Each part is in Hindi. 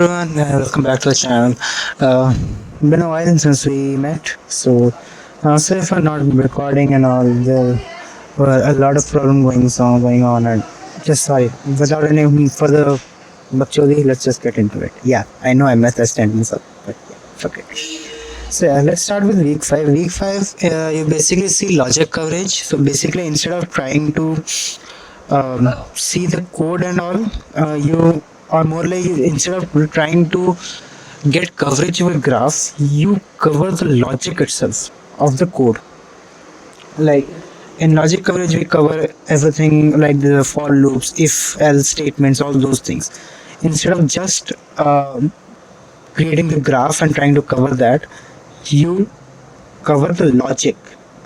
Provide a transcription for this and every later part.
everyone, welcome back to the channel. Been a while since we met, so sorry for not recording and all. There were a lot of problem going on, and just sorry. Without any further bakchodi, let's just get into it. Yeah, I know I messed that sentence up, but yeah, fuck it. So yeah, let's start with week 5. Week 5, you basically see logic coverage. So basically, instead of trying to see the code and all, you or more like instead of trying to get coverage of a graph, you cover the logic itself of the code. Like in logic coverage, we cover everything like the for loops, if else statements, all those things. Instead of just creating the graph and trying to cover that, you cover the logic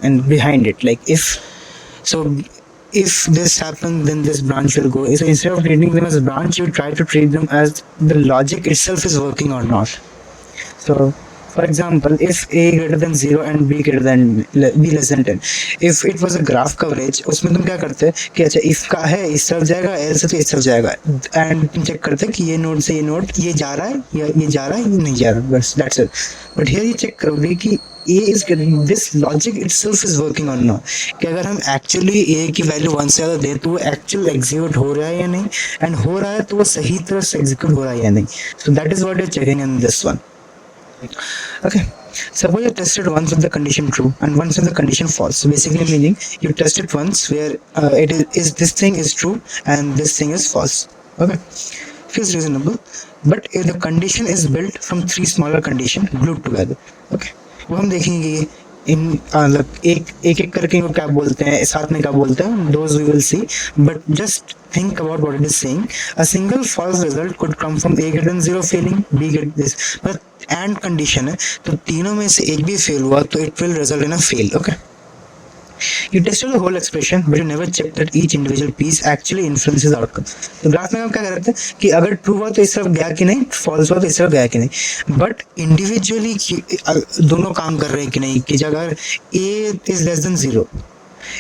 and behind it. Like so if this happens, then this branch will go. So instead of treating them as a branch, you try to treat them as the logic itself is working or not. So for example, if a greater than 0 and b greater than b less than 10, if it was a graph coverage, उसमें तुम क्या करते हैं कि अच्छा if का है इस तरफ जाएगा, else से तो इस तरफ जाएगा, and तुम चेक करते हैं कि ये नोड से ये नोड ये जा रहा है या ये जा रहा है ये नहीं जा रहा, बस that's it. But here ये चेक करोगे कि a is getting this logic itself is working or not, कि अगर हम actually a की वैल्यू 1 से ज़्यादा दें तो वो actual execute हो रहा है या नहीं, and हो रहा है तो वो सही तरह से execute हो रहा है या नहीं. So that is what you're checking in this one. Okay, suppose you tested once with the condition true and once with the condition false. So basically meaning you tested once where it is this thing is true and this thing is false. Okay, feels reasonable. But if the condition is built from 3 smaller conditions glued together, okay, वो हम देखेंगे इन एक करके इनको क्या बोलते हैं, साथ में क्या बोलते हैं, those we will see. But just think about what it is saying. A single false result could come from a greater than 0 failing, b get this, but and condition है तो तीनों में से एक भी फेल हुआ तो it will result in a fail. Okay, you tested the whole expression but you never checked that each individual piece actually influences outcome. तो ग्राफ में हम क्या करते हैं कि अगर ट्रू हुआ तो इस तरफ गया कि नहीं, फॉल्स हुआ तो इस तरफ गया कि नहीं, बट इंडिविजुअली दोनों काम कर रहे हैं कि नहीं, कि अगर a is less than 0,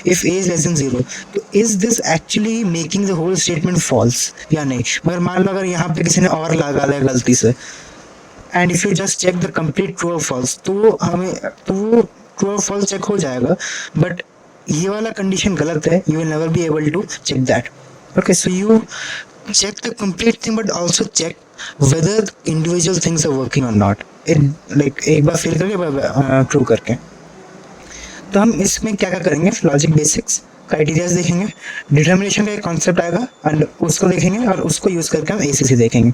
if a is less than 0, तो is this actually making the whole statement false या नहीं. मगर मान लो अगर यहाँ पे किसी ने और लगा लिया गलती से, and if you just check the complete true और फॉल्स, तो हमें तो ट्रू और फॉल्स चेक हो जाएगा, बट ये वाला कंडीशन गलत है, you will never be able to check that. Okay, so you check the complete thing but also check whether individual things are working or not. like एक बार फेल करके ट्रू करके. तो हम इसमें क्या क्या करेंगे, लॉजिक बेसिक्स क्राइटेरियाज देखेंगे, डिटर्मिनेशन का एक कॉन्सेप्ट आएगा एंड उसको देखेंगे और उसको यूज करके हम एसीसी देखेंगे.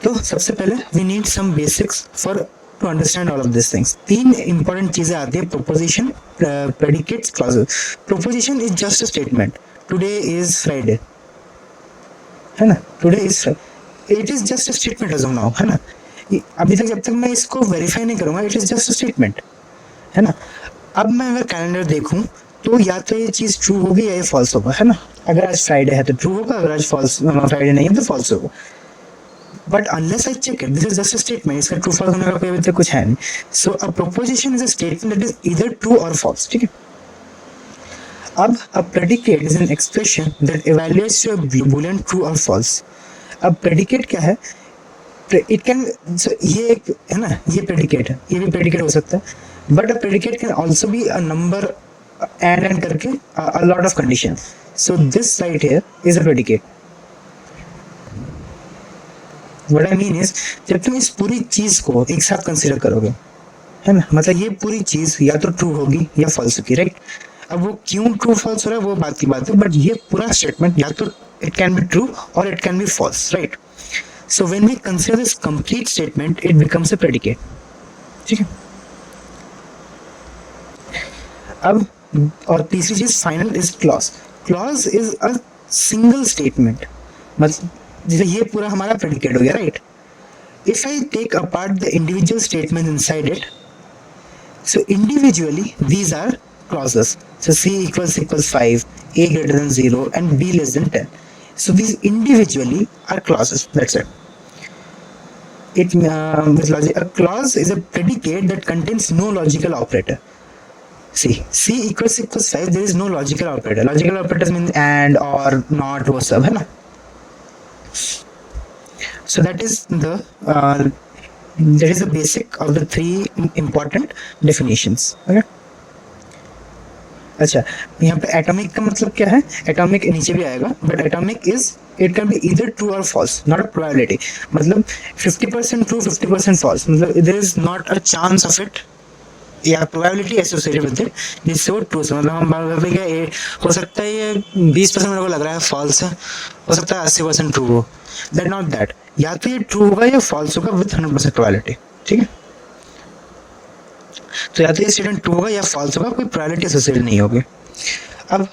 तो सबसे पहले we need some basics for to understand all of this things. 3 important चीजें आती है, proposition, predicates, clauses. Proposition is just a statement, today is Friday, है ना, today is Friday, it is just a statement as of now, है ना. अभी तक जब तक मैं इसको वेरीफाई नहीं करूंगा, it is just a statement, है ना. अब मैं अगर कैलेंडर देखूं तो या तो ये चीज ट्रू होगी या ये फॉल्स होगा, है ना. अगर आज फ्राइडे है तो ट्रू होगा, अगर आज फ्राइडे नहीं है तो फॉल्स होगा. But unless I check it, this is just a statement, इसका ट्रू फॉल्स होने का कोई अभी तक कुछ है नहीं. So a proposition is a statement that is either true और फॉल्स. ठीक है. अब a predicate is an expression that evaluates your boolean true और फॉल्स. अब प्रेडिकेट क्या है, इट कैन, ये एक है ना, ये प्रेडिकेट है, ये भी प्रेडिकेट हो सकता है, but a predicate can also be a number and करके a lot of condition. So this right here is a predicate. What I mean is, जब तुम इस पूरी चीज को एक साथ कंसीडर करोगे, है ना, मतलब ये पूरी चीज या तो ट्रू होगी या फॉल्स होगी, राइट. अब वो क्यों ट्रू फॉल्स हो रहा है वो बात की बात है, बट ये पूरा स्टेटमेंट या तो इट कैन बी ट्रू और it can be false, right. So when we consider this complete statement it becomes a predicate. ठीक है. अब और तीसरी चीज final is clause. Clause is a single statement, मतलब जैसे ये पूरा हमारा प्रेडिकेट हो गया, right. If I take apart the individual statement inside it, so individually these are clauses. So c equals 5, a greater than 0 and b less than 10. So these individually are clauses. That's it. With logic, a clause is a predicate that contains no logical operator. See, c equals 5, there is no logical operator. Logical operators mean and or not, वो सब है ना. So that is the basic of the three important definitions. Okay. अच्छा, यहाँ पे एटॉमिक का मतलब क्या है? एटॉमिक नीचे भी आएगा, but atomic is it can be इधर ट्रू और फॉल्स, नॉट अ प्रोबेबिलिटी. मतलब 50% ट्रू 50% फॉल्स, मतलब there is not a chance of it या प्रोबेबिलिटी एसोसिएटेड विद इट जिससे वो ट्रू से, मतलब हम बात करें क्या हो सकता है ये 20% मेरे को लग रहा है फॉल्स है, हो सकता है 80% ट्रू हो. दैट नॉट दैट, या तो ये ट्रू होगा या फॉल्स होगा विद 100% प्रोबेबिलिटी. ठीक है, तो या तो ये स्टेटमेंट ट्रू होगा या फॉल्स होगा, कोई प्रोबेबिलिटी एसोसिएटेड नहीं होगी. अब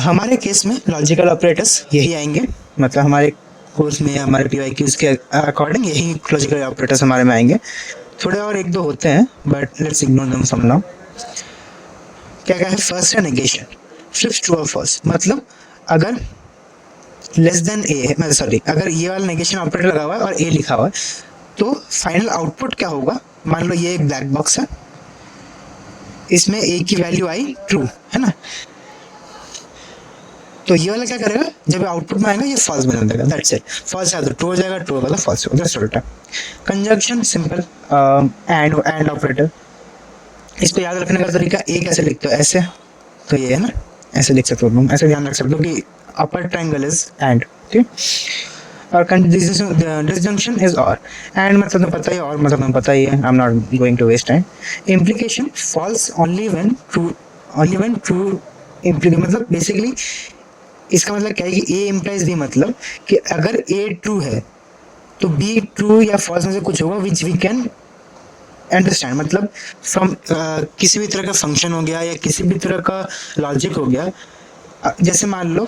हमारे केस में लॉजिकल ऑपरेटर्स यही आएंगे, मतलब हमारे कोर्स में हमारे PYQs के अकॉर्डिंग यही लॉजिकल ऑपरेटर्स हमारे में आएंगे. थोड़े और एक दो होते हैं but let's ignore them from now. क्या क्या है? फर्स्ट है नेगेशन, फ्लिप्स ट्रू और फॉल्स. मतलब अगर लेस देन ए है, सॉरी, अगर ये वाला नेगेशन ऑपरेटर लगा हुआ है और ए लिखा हुआ है तो फाइनल आउटपुट क्या होगा? मान लो ये एक ब्लैक बॉक्स है, इसमें ए की वैल्यू आई ट्रू है ना, तो ये वाला क्या करेगा? जब आउटपुट में आएगा ये फॉल्स बना देगा. That's it. फॉल्स है तो ट्रू हो जाएगा, ट्रू वाला फॉल्स होगा. दैट्स उल्टा. Conjunction simple and operator. इसको याद रखने का तरीका, ए कैसे लिखते हो? ऐसे, तो ये है ना, ऐसे लिख सकते हो, ऐसे ध्यान रख सकते हो कि अपर ट्रायंगल इज एंड. ठीक. और डिसजंक्शन इज और. एंड मतलब तुम्हें पता ही, और मतलब तुम्हें पता ही है. I am not going to waste time. Implication false only when true implication. मतलब बेसिकली इसका मतलब क्या है कि ए इम्प्लाइज बी, मतलब कि अगर ए ट्रू है तो बी ट्रू या फॉल्स में से कुछ होगा विच वी कैन अंडरस्टैंड. मतलब फ्रॉम किसी भी तरह का फंक्शन हो गया या किसी भी तरह का लॉजिक हो गया. जैसे मान लो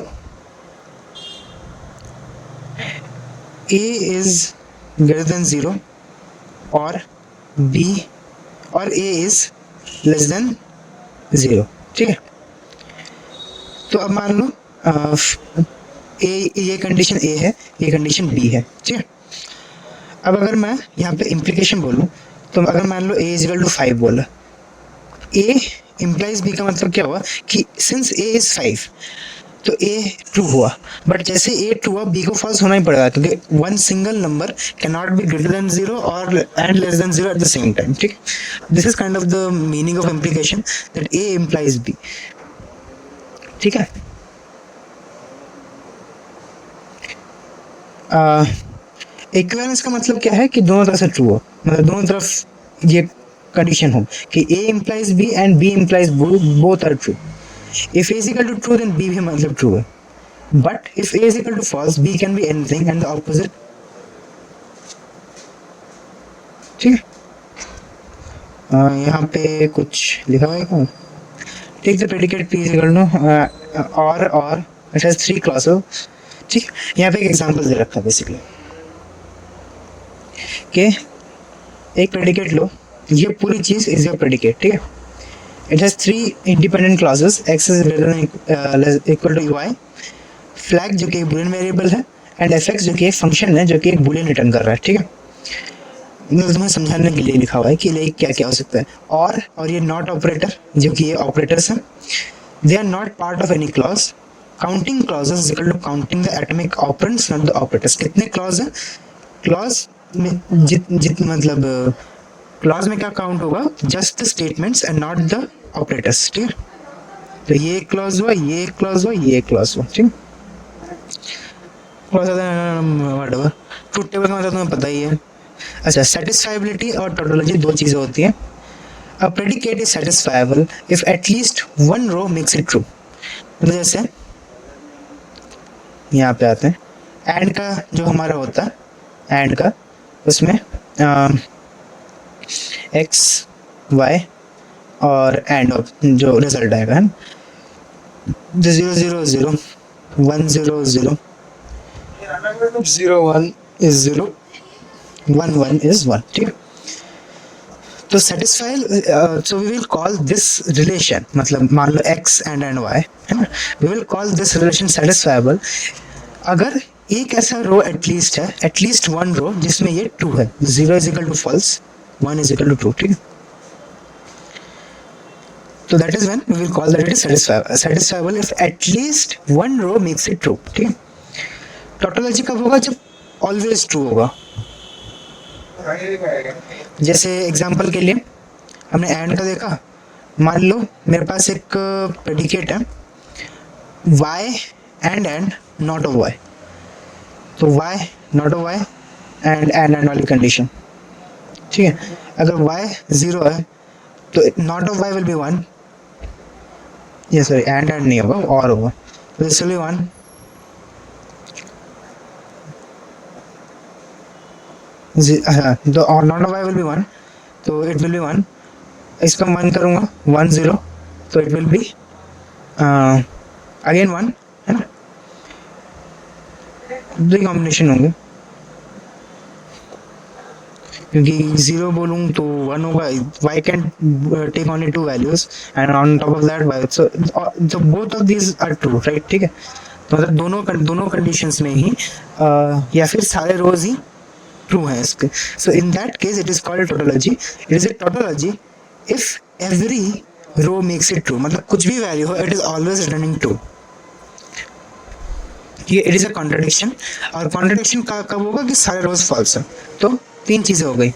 ए इज ग्रेटर देन 0 और बी और ए इज लेस देन 0. ठीक है, तो अब मान लो ये कंडीशन ए है, ये कंडीशन बी है. ठीक है, अब अगर मैं यहाँ पे इम्प्लीकेशन बोलूँ तो अगर मान लो ए इज इक्वल टू 5 बोला, ए इम्प्लाइज बी का मतलब क्या हुआ कि सिंस ए इज 5 तो ए ट्रू हुआ, बट जैसे ए ट्रू हुआ बी को फॉल्स होना ही पड़ेगा क्योंकि one single number can not be greater than 0 और and less than 0 at the same time. ठीक, this is kind of the meaning of implication, that A implies B. ठीक है, इक्विवेलेंस का मतलब क्या है कि दोनों तरफ से ट्रू हो, मतलब दोनों तरफ ये कंडीशन हो कि A implies B and B implies both are true. If A is equal to true then B भी मतलब ट्रू है, but if A is equal to false B can be anything and the opposite. ठीक है, यहाँ पे कुछ लिखा हुआ है क्या? Take the predicate P is equal to और इट हैज 3 क्लासेस. ठीक है, यहाँ पे एक एग्जांपल दे रखा है बेसिकली कि एक प्रेडिकेट लो, ये पूरी चीज इज योर प्रेडिकेट. ठीक है, it has 3 independent clauses, X is greater than equal to Y, flag जो कि एक बूलियन वेरिएबल है, एंड एफ एक्स जो कि एक फंक्शन है जो कि एक बूलियन रिटर्न कर रहा है. ठीक है, तुम्हें समझाने के लिए लिखा हुआ है कि लाइक क्या क्या हो सकता है. और ये नॉट ऑपरेटर जो कि ये ऑपरेटर्स हैं, they are not part of any clause. Counting clauses is equal to counting the atomic operands not the operators. कितने क्लॉज हैं? क्लॉज में जित मतलब क्लॉज में क्या काउंट होगा? Just the statements and not the operators. ठीक है, तो ये क्लॉज हुआ, ये क्लॉज हुआ, ये क्लॉज हुआ. ठीक, ट्रूथ टेबल का मतलब तुम्हें पता ही है. अच्छा, सेटिस्फाइबिलिटी और टोटोलॉजी दो चीजें होती हैं. A predicate is satisfiable if at least one row makes it true. मतलब जैसे यहाँ पे आते हैं, एंड का जो हमारा होता है, एंड का उसमें एक्स वाई और एंड ऑफ जो रिजल्ट आएगा है 0 0 0 1 0 0 0 1 is 0 1 1 is 1. ठीक है, तो satisfy, so we will call this relation, मतलब मान लो x एंड y है ना, we will call this relation satisfiable अगर एक ऐसा रो एटलीस्ट है, एटलीस्ट वन रो जिसमें ये ट्रू है. 0 is equal to false, 1 is equal to true. ठीक है, तो that is when we will call that it is satisfiable if at least one row makes it true. ठीक है, टोटोलॉजी कब होगा? जब ऑलवेज ट्रू होगा। जैसे एग्जांपल के लिए हमने एंड का देखा, मान लो मेरे पास एक प्रेडिकेट है y and not of y, तो y not of y and वाली कंडीशन, ठीक है। अगर y 0 है तो not of y will be 1, ये सॉरी एंड नहीं होगा और होगा, तो दिस विल बी 1, तो not of y will be 1, तो इट विल बी 1, इसका 1 करूँगा 1 0, तो इट विल बी अगेन 1, है ना, दो कॉम्बिनेशन होंगे, क्योंकि 0 बोलूँ तो 1 होगा, y can take only 2 values and on top of that y, so both of these are true, right, ठीक है। तो मतलब दोनों कंडीशंस में ही या फिर सारे रोज ही ट्रू है इसके। So in that case it is called tautology. It is a tautology if every row makes it true, मतलब कुछ भी वैल्यू हो it is always returning true. ये इट इज अ कॉन्ट्रडिक्शन, और कॉन्ट्रडिक्शन कब होगा कि सारे रोज फॉल्स है। तो तीन चीजें हो गई,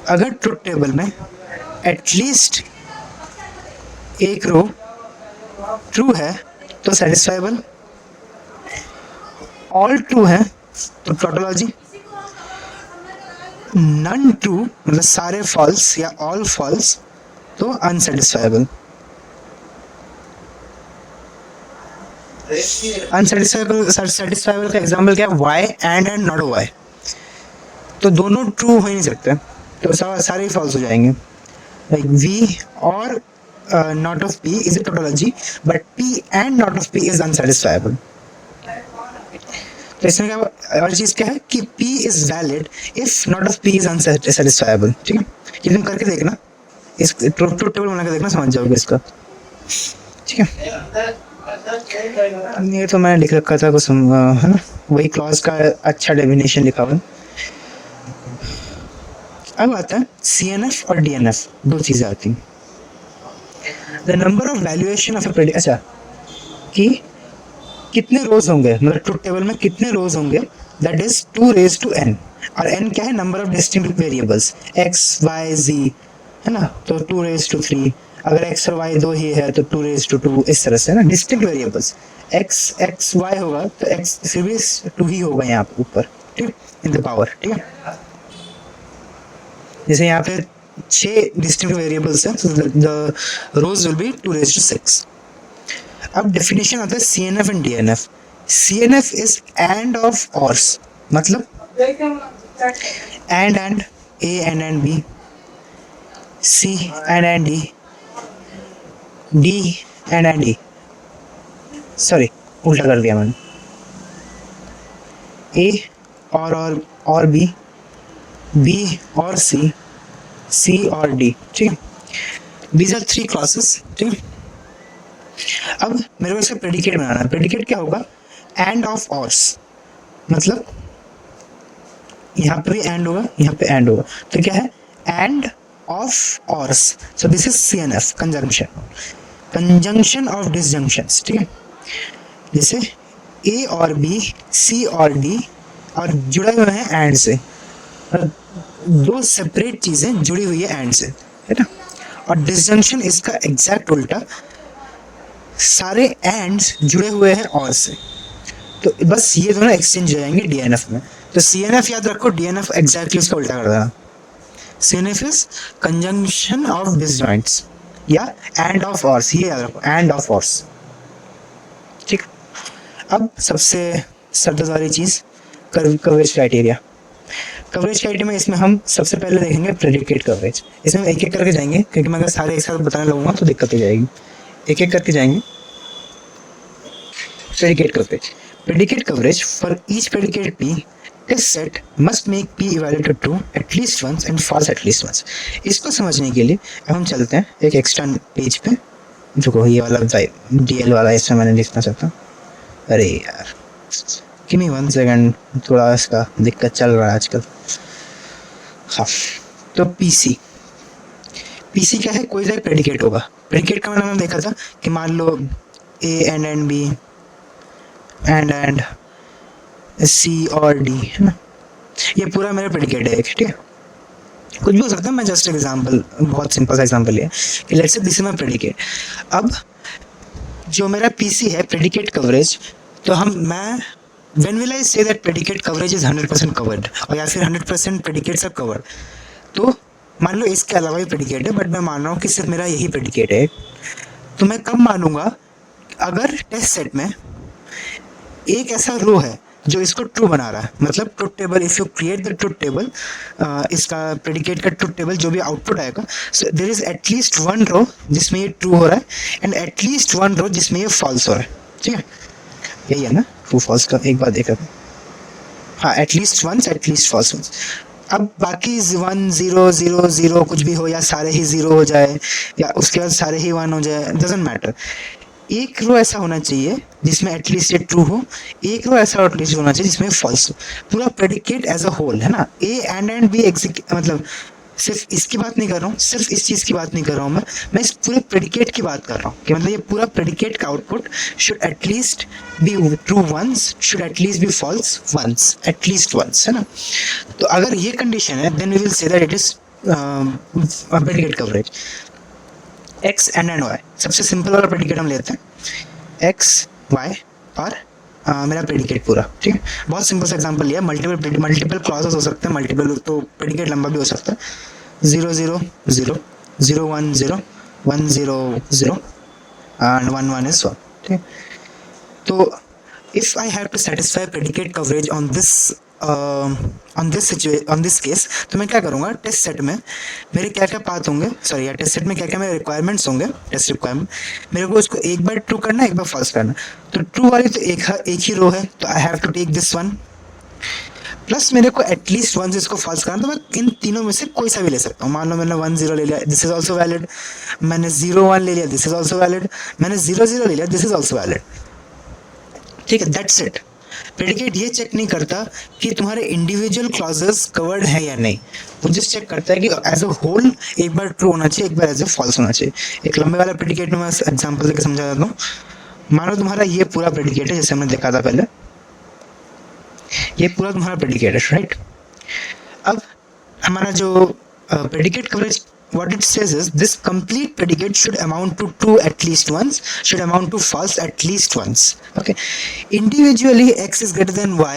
अगर ट्रुथ टेबल में एटलीस्ट एक रो ट्रू है तो सेटिस्फाइबल, ऑल ट्रू है तो टोटोलॉजी, नन ट्रू मतलब सारे फॉल्स या ऑल फॉल्स तो अनसेटिस्फाइबल। अनसेटिस्फाइबल का एग्जांपल क्या है, y एंड नॉट y, तो दोनों ट्रू हो ही नहीं सकते, तो सारे ही फॉल्स हो जाएंगे। लाइक v और not of p is a tautology but p and not of p is unsatisfiable. तो इसमें क्या और चीज क्या है कि p is valid if not of p is unsatisfiable, ठीक है। ये तुम करके देखना, इस ट्रुथ टेबल बना के देखना, समझ जाओगे इसका, ठीक है। ये तो मैंने लिख रखा था कुछ, है ना, वही क्लॉज का अच्छा डेफिनेशन लिखा हुआ। अब आता है CNF और DNF, दो चीजें आती हैं। The number of valuation of a, अच्छा, कि कितने रोज होंगे, मतलब ट्रुथ टेबल में कितने रोज होंगे, that is 2 raised to n, और n क्या है, number of distinct variables x y z, है ना, तो 2 raised to 3, अगर x और y दो ही है तो 2 raised to 2, इस तरह से, है ना, डिस्टिंक्ट वेरिएबल्स x y होगा तो x फिर भी 2 ही होगा यहाँ पे ऊपर, ठीक, इन द पावर, ठीक है। जैसे यहाँ पे 6 डिस्टिंक्ट वेरिएबल्स हैं, तो the rows will be 2 raised to 6। अब डेफिनेशन आता है CNF and DNF। CNF is and of ors, मतलब and A and B, C and D, D and E, sorry उल्टा कर दिया मैंने, A और B, B और C और D, ठीक है। These are 3 क्लासेस, ठीक है। अब मेरे को इसका प्रेडिकेट बनाना है। प्रेडिकेट क्या होगा, एंड ऑफ ऑर्स, मतलब यहाँ पे भी एंड होगा, यहाँ पे एंड होगा, तो क्या है, and of ors. So this is CNF, conjunction of disjunctions, ठीक है। जैसे A और B, C और D और जुड़े हुए हैं एंड से, दो सेपरेट चीजें जुड़ी हुई है एंड से, है ना। और डिसजंक्शन इसका एग्जैक्ट उल्टा, सारे एंड्स जुड़े हुए हैं और से, तो बस ये दोनों एक्सचेंज हो जाएंगे DNF में। तो CNF याद रखो, DNF एग्जैक्टली उसका उल्टा कर देना। CNF इज कंजंक्शन ऑफ डिसजॉइंट्स या एंड ऑफ ऑर्स, ये याद रखो, एंड ऑफ ऑर्स, ठीक। अब सबसे सरदर्द वाली चीज, कवरेज क्राइटेरिया। कवरेज क्राइटेरिया में इसमें हम सबसे पहले देखेंगे प्रेडिकेट कवरेज। इसमें एक एक करके जाएंगे, क्योंकि मैं अगर सारे एक साथ बताने लगूंगा तो दिक्कत हो जाएगी, एक एक करके जाएंगे। Predicate coverage for each predicate P test set must make P evaluated true at least once and false at least once. इसको समझने के लिए अब हम चलते हैं एक एक्स्ट्रा पेज पे, जो ये वाला DL वाला, इसमें मैंने लिखना चाहता हूँ। अरे यार गिव मी 1 सेकंड, थोड़ा इसका दिक्कत चल रहा है आजकल। हाँ, तो PC क्या है, कोई सा प्रेडिकेट होगा। प्रेडिकेट का मैंने देखा था कि मान लो A एंड B एंड सी और डी, है ना, ये पूरा मेरा प्रेडिकेट है, ठीक है, कुछ भी हो सकता है, मैं जस्ट एग्जांपल, बहुत सिंपल सा एग्जांपल है कि let's say this is my predicate. अब जो मेरा पीसी है प्रेडिकेट कवरेज, तो मैं when will I say that predicate coverage is 100% covered, और या फिर 100% प्रेडिकेट्स आर कवर्ड, तो मान लो इसके अलावा भी प्रेडिकेट है, बट मैं मान रहा हूँ कि सिर्फ मेरा यही प्रेडिकेट है, तो मैं कब मानूंगा, अगर टेस्ट सेट में एक ऐसा रो है जो इसको ट्रू बना रहा है, मतलब truth table, if you create the truth table, इसका प्रेडिकेट का ट्रुथ टेबल जो भी आउटपुट आएगा, so there is at least one row जिसमें ये ट्रू हो रहा है एंड एटलीस्ट वन रो जिसमें ये फॉल्स हो रहा है, ठीक है, यही है ना ट्रू फॉल्स का, एक बार देख रहे हैं, हाँ, at least once, at least false once. अब बाकी 1 0 0 0 कुछ भी हो, या सारे ही 0 हो जाए, या उसके बाद सारे ही 1 हो जाए, डजेंट मैटर, एक रो ऐसा होना चाहिए जिसमें एटलीस्ट ये ट्रू हो, एक रो ऐसा एटलीस्ट होना चाहिए जिसमें फॉल्स हो, पूरा प्रेडिकेट एज अ होल, है ना, ए एंड बी मतलब सिर्फ इसकी बात नहीं कर रहा हूँ, सिर्फ इस चीज़ की बात नहीं कर रहा हूँ, मैं इस पूरे प्रेडिकेट की बात कर रहा हूँ कि मतलब ये पूरा प्रेडिकेट का output should at least be true once, should at least be false once, at least once, है ना, तो अगर ये कंडीशन है then we will say that it is predicate coverage. X and Y, सबसे सिंपल वाला प्रेडिकेट हम लेते हैं, एक्स वाई और मेरा प्रेडिकेट पूरा, ठीक है, बहुत सिंपल सा एग्जांपल लिया, मल्टीपल क्लॉजेस हो सकते हैं, मल्टीपल, तो प्रेडिकेट लंबा भी हो सकता है, 0 0 0 0 1 0 1 0 0 एंड 1 1 is 1, ठीक है, तो if I have to satisfy predicate coverage on this case, तो मैं क्या करूँगा, टेस्ट सेट में मेरे क्या क्या पाथ होंगे, सॉरी यार, टेस्ट सेट में क्या क्या मेरे रिक्वायरमेंट्स होंगे, टेस्ट रिक्वायरमेंट, मेरे को उसको एक बार ट्रू करना है, एक बार फॉल्स करना, तो ट्रू वाली तो एक ही रो है, तो I have to take this one, plus मेरे को एटलीस्ट वन से इसको फॉल्स करना, तो मैं इन तीनों में से कोई सा भी ले सकता हूँ, मान लो मैंने 1 0 ले लिया, दिस इज ऑल्सो वैलिड, मैंने 0 1 ले लिया, दिस इज ऑल्सो वैलिड, मैंने 0 0 ले लिया, दिस इज ऑल्सो वैलिड, ठीक है, दैट्स इट। प्रेडिकेट ये चेक नहीं करता कि तुम्हारे इंडिविजुअल क्लॉजेस कवर्ड है या नहीं, वो जस्ट चेक करता है कि एज अ होल एक बार ट्रू होना चाहिए, एक बार एज अ फॉल्स होना चाहिए। एक लंबे वाला प्रेडिकेट में मैं एग्जांपल देकर समझा देता हूँ, मानो तुम्हारा ये पूरा प्रेडिकेट है, जैसे हमने देखा था पहले, ये पूरा तुम्हारा प्रेडिकेट है, राइट। अब हमारा जो predicate coverage, what it says is this complete predicate should amount to true at least once, should amount to false at least once, okay, individually x is greater than y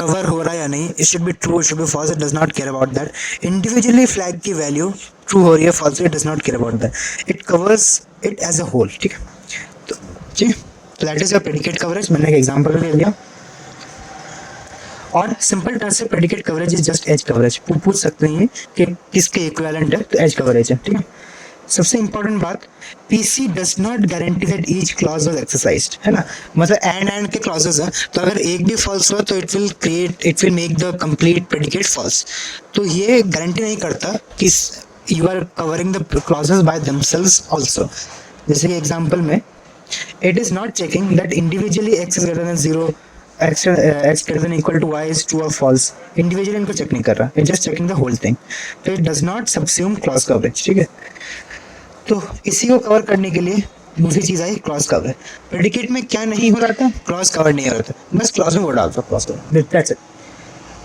cover हो रहा है या नहीं, it should be true, it should be false, it does not care about that, individually flag की value true हो रही है, false, it does not care about that, it covers it as a whole, ठीक है, तो ठीक, तो that is your predicate coverage, मैंने एक एग्जांपल ले लिया, और सिंपल टर्म से predicate coverage is just as coverage, पूछ सकते हैं कि किसके इक्विवेलेंट है, तो एज कवरेज है, ठीक है। सबसे इंपॉर्टेंट बात, PC does not guarantee that each clause was exercised, है ना, मतलब एंड के क्लॉजेस हैं, तो अगर एक भी फॉल्स हुआ तो it will make the complete predicate false, तो ये गारंटी नहीं करता कि you are covering the clauses by themselves also. जैसे कि एग्जांपल में, it is not checking that individually X is greater than 0, x greater than equal to y is true or false, individually इनको चेक नहीं कर रहा, it just checking the whole thing, तो it does not subsume clause coverage, ठीक है। तो इसी को कवर करने के लिए दूसरी चीज आई क्लॉज कवर। प्रेडिकेट में क्या नहीं हो रहा था, क्लॉज कवर नहीं हो रहा था, बस क्लॉज में वो डालता क्लॉज कवर, दैट्स इट।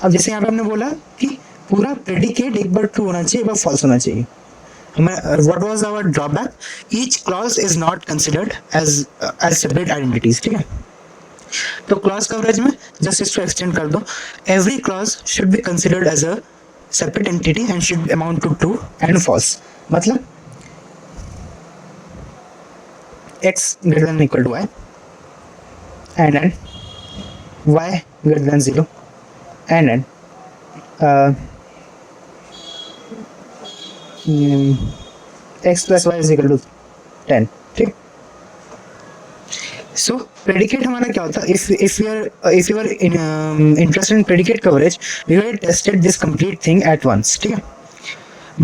अब जैसे यहाँ पे हमने बोला कि पूरा प्रेडिकेट एक बार ट्रू होना चाहिए, एक बार फॉल्स होना चाहिए, what was our drawback, each clause is not considered as separate identities, ठीक है। तो क्लॉज कवरेज में जस्ट इसको एक्सटेंड कर दो, every clause should be considered as a separate entity and should amount to true and false, मतलब x greater than equal to y and y greater than 0 and x plus y is equal to 10, ठीक। सो प्रेडिकेट हमारा क्या होता है, if you are interested in predicate coverage, we will tested this complete thing at once, ठीक है,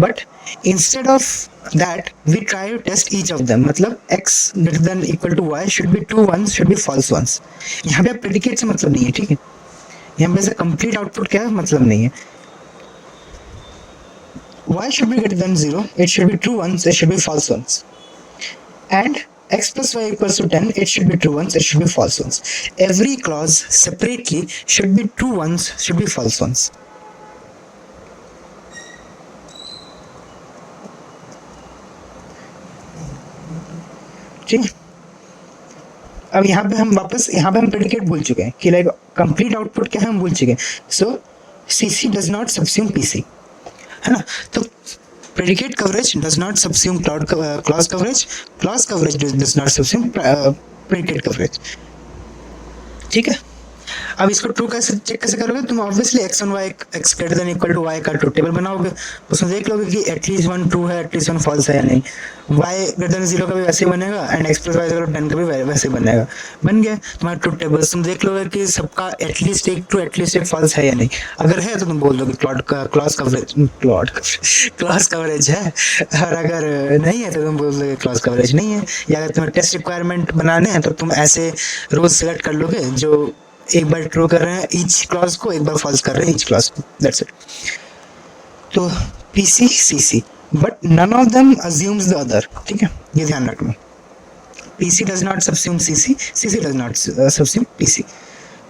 but instead of that we try to test each of them, मतलब x greater than equal to y should be true ones, should be false ones, यहाँ पे प्रेडिकेट से मतलब नहीं है, ठीक है, यहाँ पे से कंप्लीट आउटपुट क्या है मतलब नहीं है, y should be greater than 0, it should be true ones, it should be false ones, and x plus y equals to 10, it should be true ones, it should be false ones. Every clause separately should be true ones, should be false ones. ठीक है, अब यहाँ पे हम वापस यहाँ पे हम प्रेडिकेट भूल चुके हैं कि लाइक कंप्लीट आउटपुट क्या है हम भूल चुके हैं. So CC does not subsume PC, है ना. तो predicate coverage does not subsume clause coverage, clause coverage does not subsume predicate coverage. ठीक है, अब इसको ट्रू कैसे चेक कैसे करोगे तुम. Obviously X one Y X greater than equal to Y का ट्रू टेबल बनाओगे, उसमें देख लोगे कि एटलीस्ट वन ट्रू है एटलीस्ट वन फॉल्स है या नहीं. वाई ग्रेटर देन 0 का भी वैसे ही बनेगा and X plus Y equal to 10 का भी वैसे ही बनेगा. बन गया तुम्हारा ट्रू टेबल. तुम देख लोगे कि सबका एटलीस्ट एक ट्रू एटलीस्ट एक फॉल्स है या नहीं. अगर है तो तुम बोल दोगे क्लॉज कवरेज है, और अगर नहीं है तो तुम बोल दोगे क्लॉज कवरेज नहीं है. या अगर तुम्हें टेस्ट रिक्वायरमेंट बनाने हैं तो तुम ऐसे रोज सेलेक्ट कर लोगे जो एक बार ट्रू कर रहे हैं ईच क्लॉज को, एक बार फॉल्स कर रहे हैं ईच क्लॉज को. That's it. तो PC CC but none of them assumes the other. ठीक है, ये ध्यान रखना. PC does not subsume CC, CC does not subsume PC.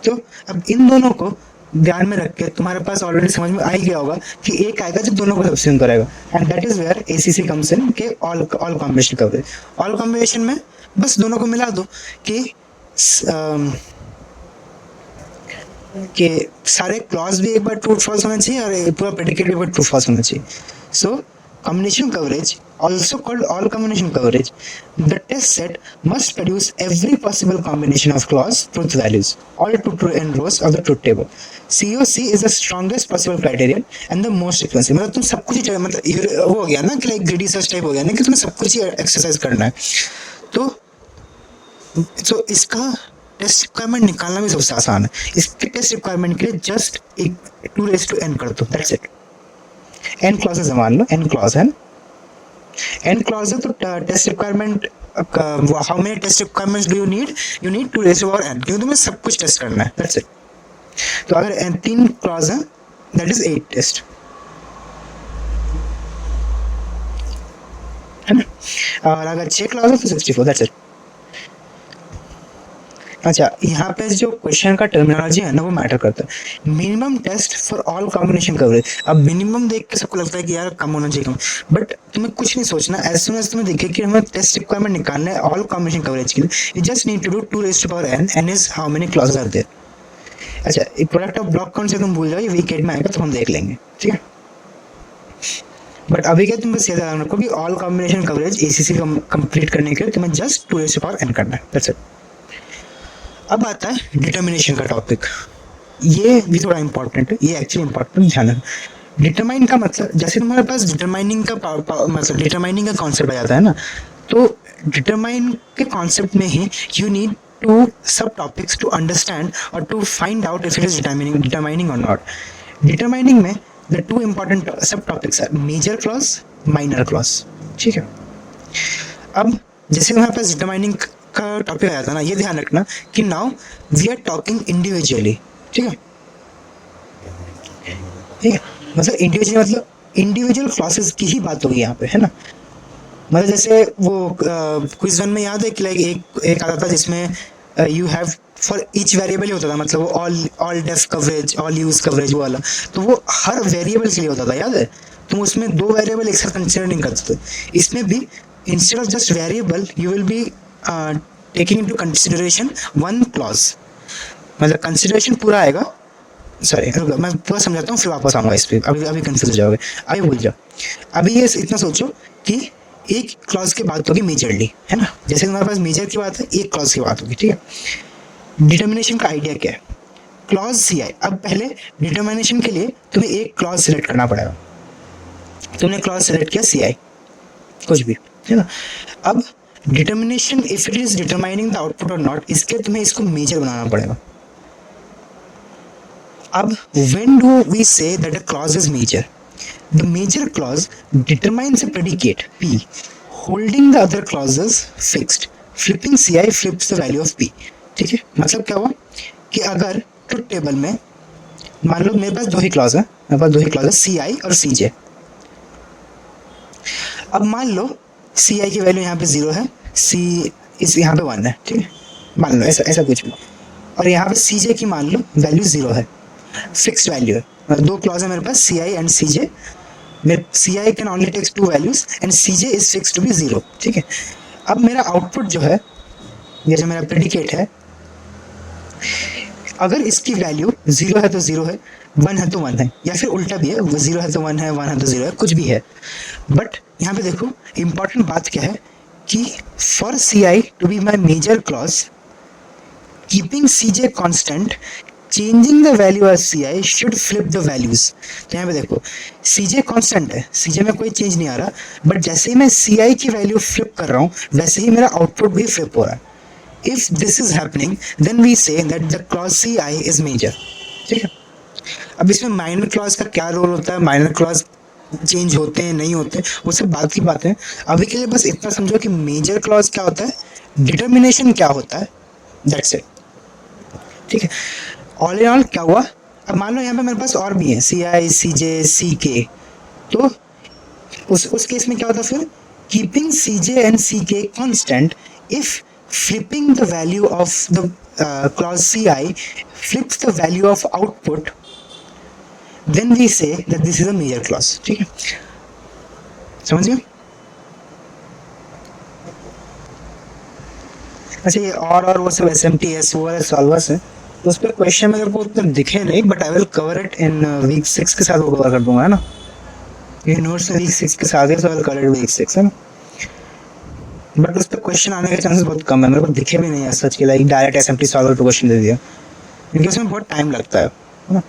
तो अब इन दोनों को ध्यान में रख के तुम्हारे पास ऑलरेडी समझ में आ ही गया होगा कि एक आएगा जो दोनों को सबस्यूम करेगा and that is where ACC comes in के all combination coverage. All combination में बस दोनों को मिला दो कि सारे क्लॉज भी एक बार ट्रू फॉल्स होना चाहिए और पूरा प्रेडिकेट भी एक बार ट्रू फॉल्स होना चाहिए. सो combination coverage, also called all combination coverage, the test set must produce every possible combination of clause truth values, all to true end rows of the truth table. COC is the strongest possible criterion and the most expensive. मतलब तुम सब कुछ ही मतलब वो हो गया ना कि लाइक ग्रीडी सर्च टाइप हो गया ना कि तुम्हें सब कुछ ही एक्सरसाइज करना है. तो इसका टेस्ट रिक्वायरमेंट निकालना भी सबसे आसान है. इसके टेस्ट रिक्वायरमेंट के लिए जस्ट एक 2n कर दो, दैट्स इट. n क्लॉजेस मान लो, n क्लॉज है, n क्लॉज है तो test requirement how many test requirements do you need 2n, क्योंकि तुम्हें सब कुछ टेस्ट करना है. That's it. तो अगर 3 क्लॉज है दैट इज 8 टेस्ट, है ना. और अगर 6 क्लॉज है तो 64. That's it. अच्छा, यहाँ पे जो क्वेश्चन का टर्मिनोलॉजी है ना वो मैटर करता है. Minimum test for all combination coverage. अब मिनिमम देख के सबको लगता है कि यार कम होना चाहिए कम, बट तुम्हें कुछ नहीं सोचना. एज सुन एज तुम्हें देखे कि हमें टेस्ट रिक्वायरमेंट निकालना है ऑल कॉम्बिनेशन कवरेज के लिए, you just need to do 2n, n is how many clauses are there. अच्छा, एक प्रोडक्ट ऑफ ब्लॉक काउंट से तुम भूल जाओ, ये वीक 8 में आएगा तो हम देख लेंगे. ठीक है, बट अभी क्या तुम बस ये ध्यान रखो कि all combination coverage ACC complete करने के लिए तुम्हें जस्ट 2n करना है. That's it. अब आता है डिटर्मिनेशन का टॉपिक. ये भी थोड़ा इंपॉर्टेंट है, ये एक्चुअली इंपॉर्टेंट ध्यान है. डिटरमाइन का मतलब जैसे तुम्हारे पास डिटरमाइनिंग का मतलब डिटरमाइनिंग का कॉन्सेप्ट आ जाता है ना, तो डिटरमाइन के कॉन्सेप्ट में ही you need to sub topics to understand और to find out if it is determining और नॉट. डिटरमाइनिंग में the two important sub topics are major clause, minor clause. ठीक है, अब जैसे हमारे पास डिटरमाइनिंग का टॉपिक आया था ना, ये ध्यान रखना कि now we are talking individually. ठीक है, ठीक है, मतलब इंडिविजुअल मतलब इंडिविजुअल क्लासेस की ही बात होगी यहाँ पे, है ना. मतलब जैसे वो क्विज वन में याद है कि लाइक एक आता था जिसमें you have for each variable ही होता था, मतलब वो all def coverage, all use coverage वो वाला. तो वो हर वेरिएबल के लिए होता था, याद है. तुम उसमें 2 वेरिएबल एक साथ कंसिडर नहीं करते थे. इसमें भी instead of just variable you will be taking into consideration 1 clause. मतलब कंसिडरेशन पूरा आएगा. सॉरी, मैं पूरा समझाता हूँ फिर वापस आऊँगा इस पर. अभी कंफ्यूज हो जाओगे, अभी भूल जाओ. अभी ये इतना सोचो कि एक क्लॉज की बात होगी मेजरली, है ना. जैसे तुम्हारे पास मेजर की बात है, एक क्लॉज की बात होगी. ठीक है, डिटर्मिनेशन का आइडिया क्या है. क्लॉज सी आई. अब पहले डिटर्मिनेशन के लिए तुम्हें एक क्लॉज सेलेक्ट करना पड़ेगा. तुमने क्लॉज सेलेक्ट किया सी आई कुछ भी, है ना. अब determination if it is determining the output और नॉट, इसके तुम्हें इसको मेजर बनाना पड़ेगा. अब when do we say that a clause is major. The major clause determines a predicate p holding the other clauses fixed. Flipping ci flips the value of p. ठीक है, मतलब क्या हुआ कि अगर ट्रुथ टेबल में मान लो मेरे पास 2 ही क्लॉज है, मेरे पास 2 ही क्लॉज है ci और cj. अब मान लो ci की वैल्यू यहाँ पे 0 है, इस यहाँ पे 1 है, ठीक है, मान लो ऐसा ऐसा कुछ भी, और यहाँ पे सी जे की मान लो वैल्यू 0 है, फिक्स्ड वैल्यू है। दो क्लॉज है मेरे पास, C I and C J. C I can only takes 2 values and C J is fix to be 0, ठीक है। अब मेरा आउटपुट जो है, ये जो मेरा प्रेडिकेट है, अगर इसकी वैल्यू 0 है तो 0 है, 1 है तो 1 है, या फिर उल्टा भी है, 0 है तो 1 है, 1 है तो 0 है, कुछ भी है। बट यहाँ पे देखो इंपॉर्टेंट बात क्या है कि for C I to be my major clause, keeping C J constant, changing the value of C I should flip the values. तो यहाँ पे देखो सी जे कॉन्स्टेंट है, सी जे में कोई चेंज नहीं आ रहा, बट जैसे ही मैं सी आई की वैल्यू फ्लिप कर रहा हूँ वैसे ही मेरा आउटपुट भी फ्लिप हो रहा है। If this is happening, then we say that the clause CI is major, ठीक है। अब इसमें माइनर क्लॉज का क्या रोल होता है, माइनर क्लॉज चेंज होते हैं नहीं होते, वो सब बात की बात है। अभी के लिए बस इतना समझो कि मेजर क्लॉज क्या होता है, डिटर्मिनेशन क्या होता है, दैट्स इट, ठीक है। ऑल इन ऑल क्या हुआ, अब मान लो यहाँ पे मेरे पास और भी है सी आई सी जे सी के, तो उस केस में क्या होता है फिर, कीपिंग सी जे एंड सी के constant, if flipping the value of the clause CI flips the value of output, then we say that this is a major clause, ठीक है, समझ गए। अच्छा ये और वो सब SMTS वो वाले सॉल्वर्स है, तो उस पर क्वेश्चन मेरे को उत्तर दिखे नहीं, but I will cover it in week 6 के साथ, वो कवर कर दूंगा, है ना। ये नोट्स वीक 6 के साथ है, so I will cover it week 6, है ना। बट उस पर क्वेश्चन आने के चांसेस बहुत कम है, मेरे को दिखे भी नहीं है सच के, लाइक डायरेक्ट एसएमटी सॉल्वर पे क्वेश्चन दे दिया, क्योंकि उसमें बहुत टाइम लगता है ना,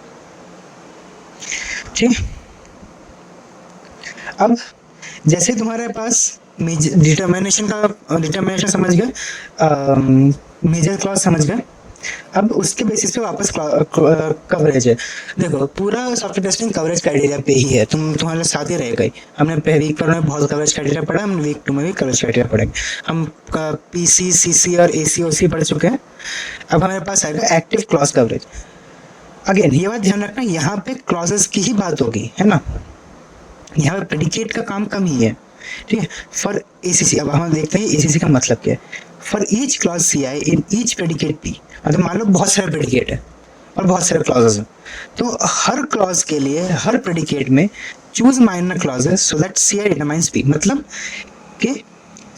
ठीक। अब जैसे तुम्हारे पास डिटर्मिनेशन समझ गए, मेजर क्लॉज समझ गए, अब उसके बेसिस पे वापस कवरेज है। देखो पूरा सॉफ्टवेयर टेस्टिंग कवरेज क्राइटेरिया पे ही है, तुम्हारे साथ ही रहेगा ही। हमने वीक 1 में बहुत कवरेज क्राइटेरिया पढ़ा, हम वीक 2 में भी कवरेज क्राइटेरिया पढ़ेंगे। हम पीसी सीसी और एसी पढ़ चुके हैं। अब हमारे पास आएगा एक्टिव क्लॉज कवरेज। अगेन ये बात ध्यान रखना, यहाँ पे क्लॉजेस की ही बात होगी, है ना, यहाँ पे प्रेडिकेट का काम कम ही है, ठीक है। फॉर एसीसी, अब हम देखते हैं एसीसी का मतलब क्या है। For each clause C I in each predicate P, मतलब मान लो बहुत सारे प्रेडिकेट है और बहुत सारे क्लॉजेस हैं, तो हर क्लॉज के लिए हर प्रेडिकेट में choose minor clauses so that C I determines P, मतलब कि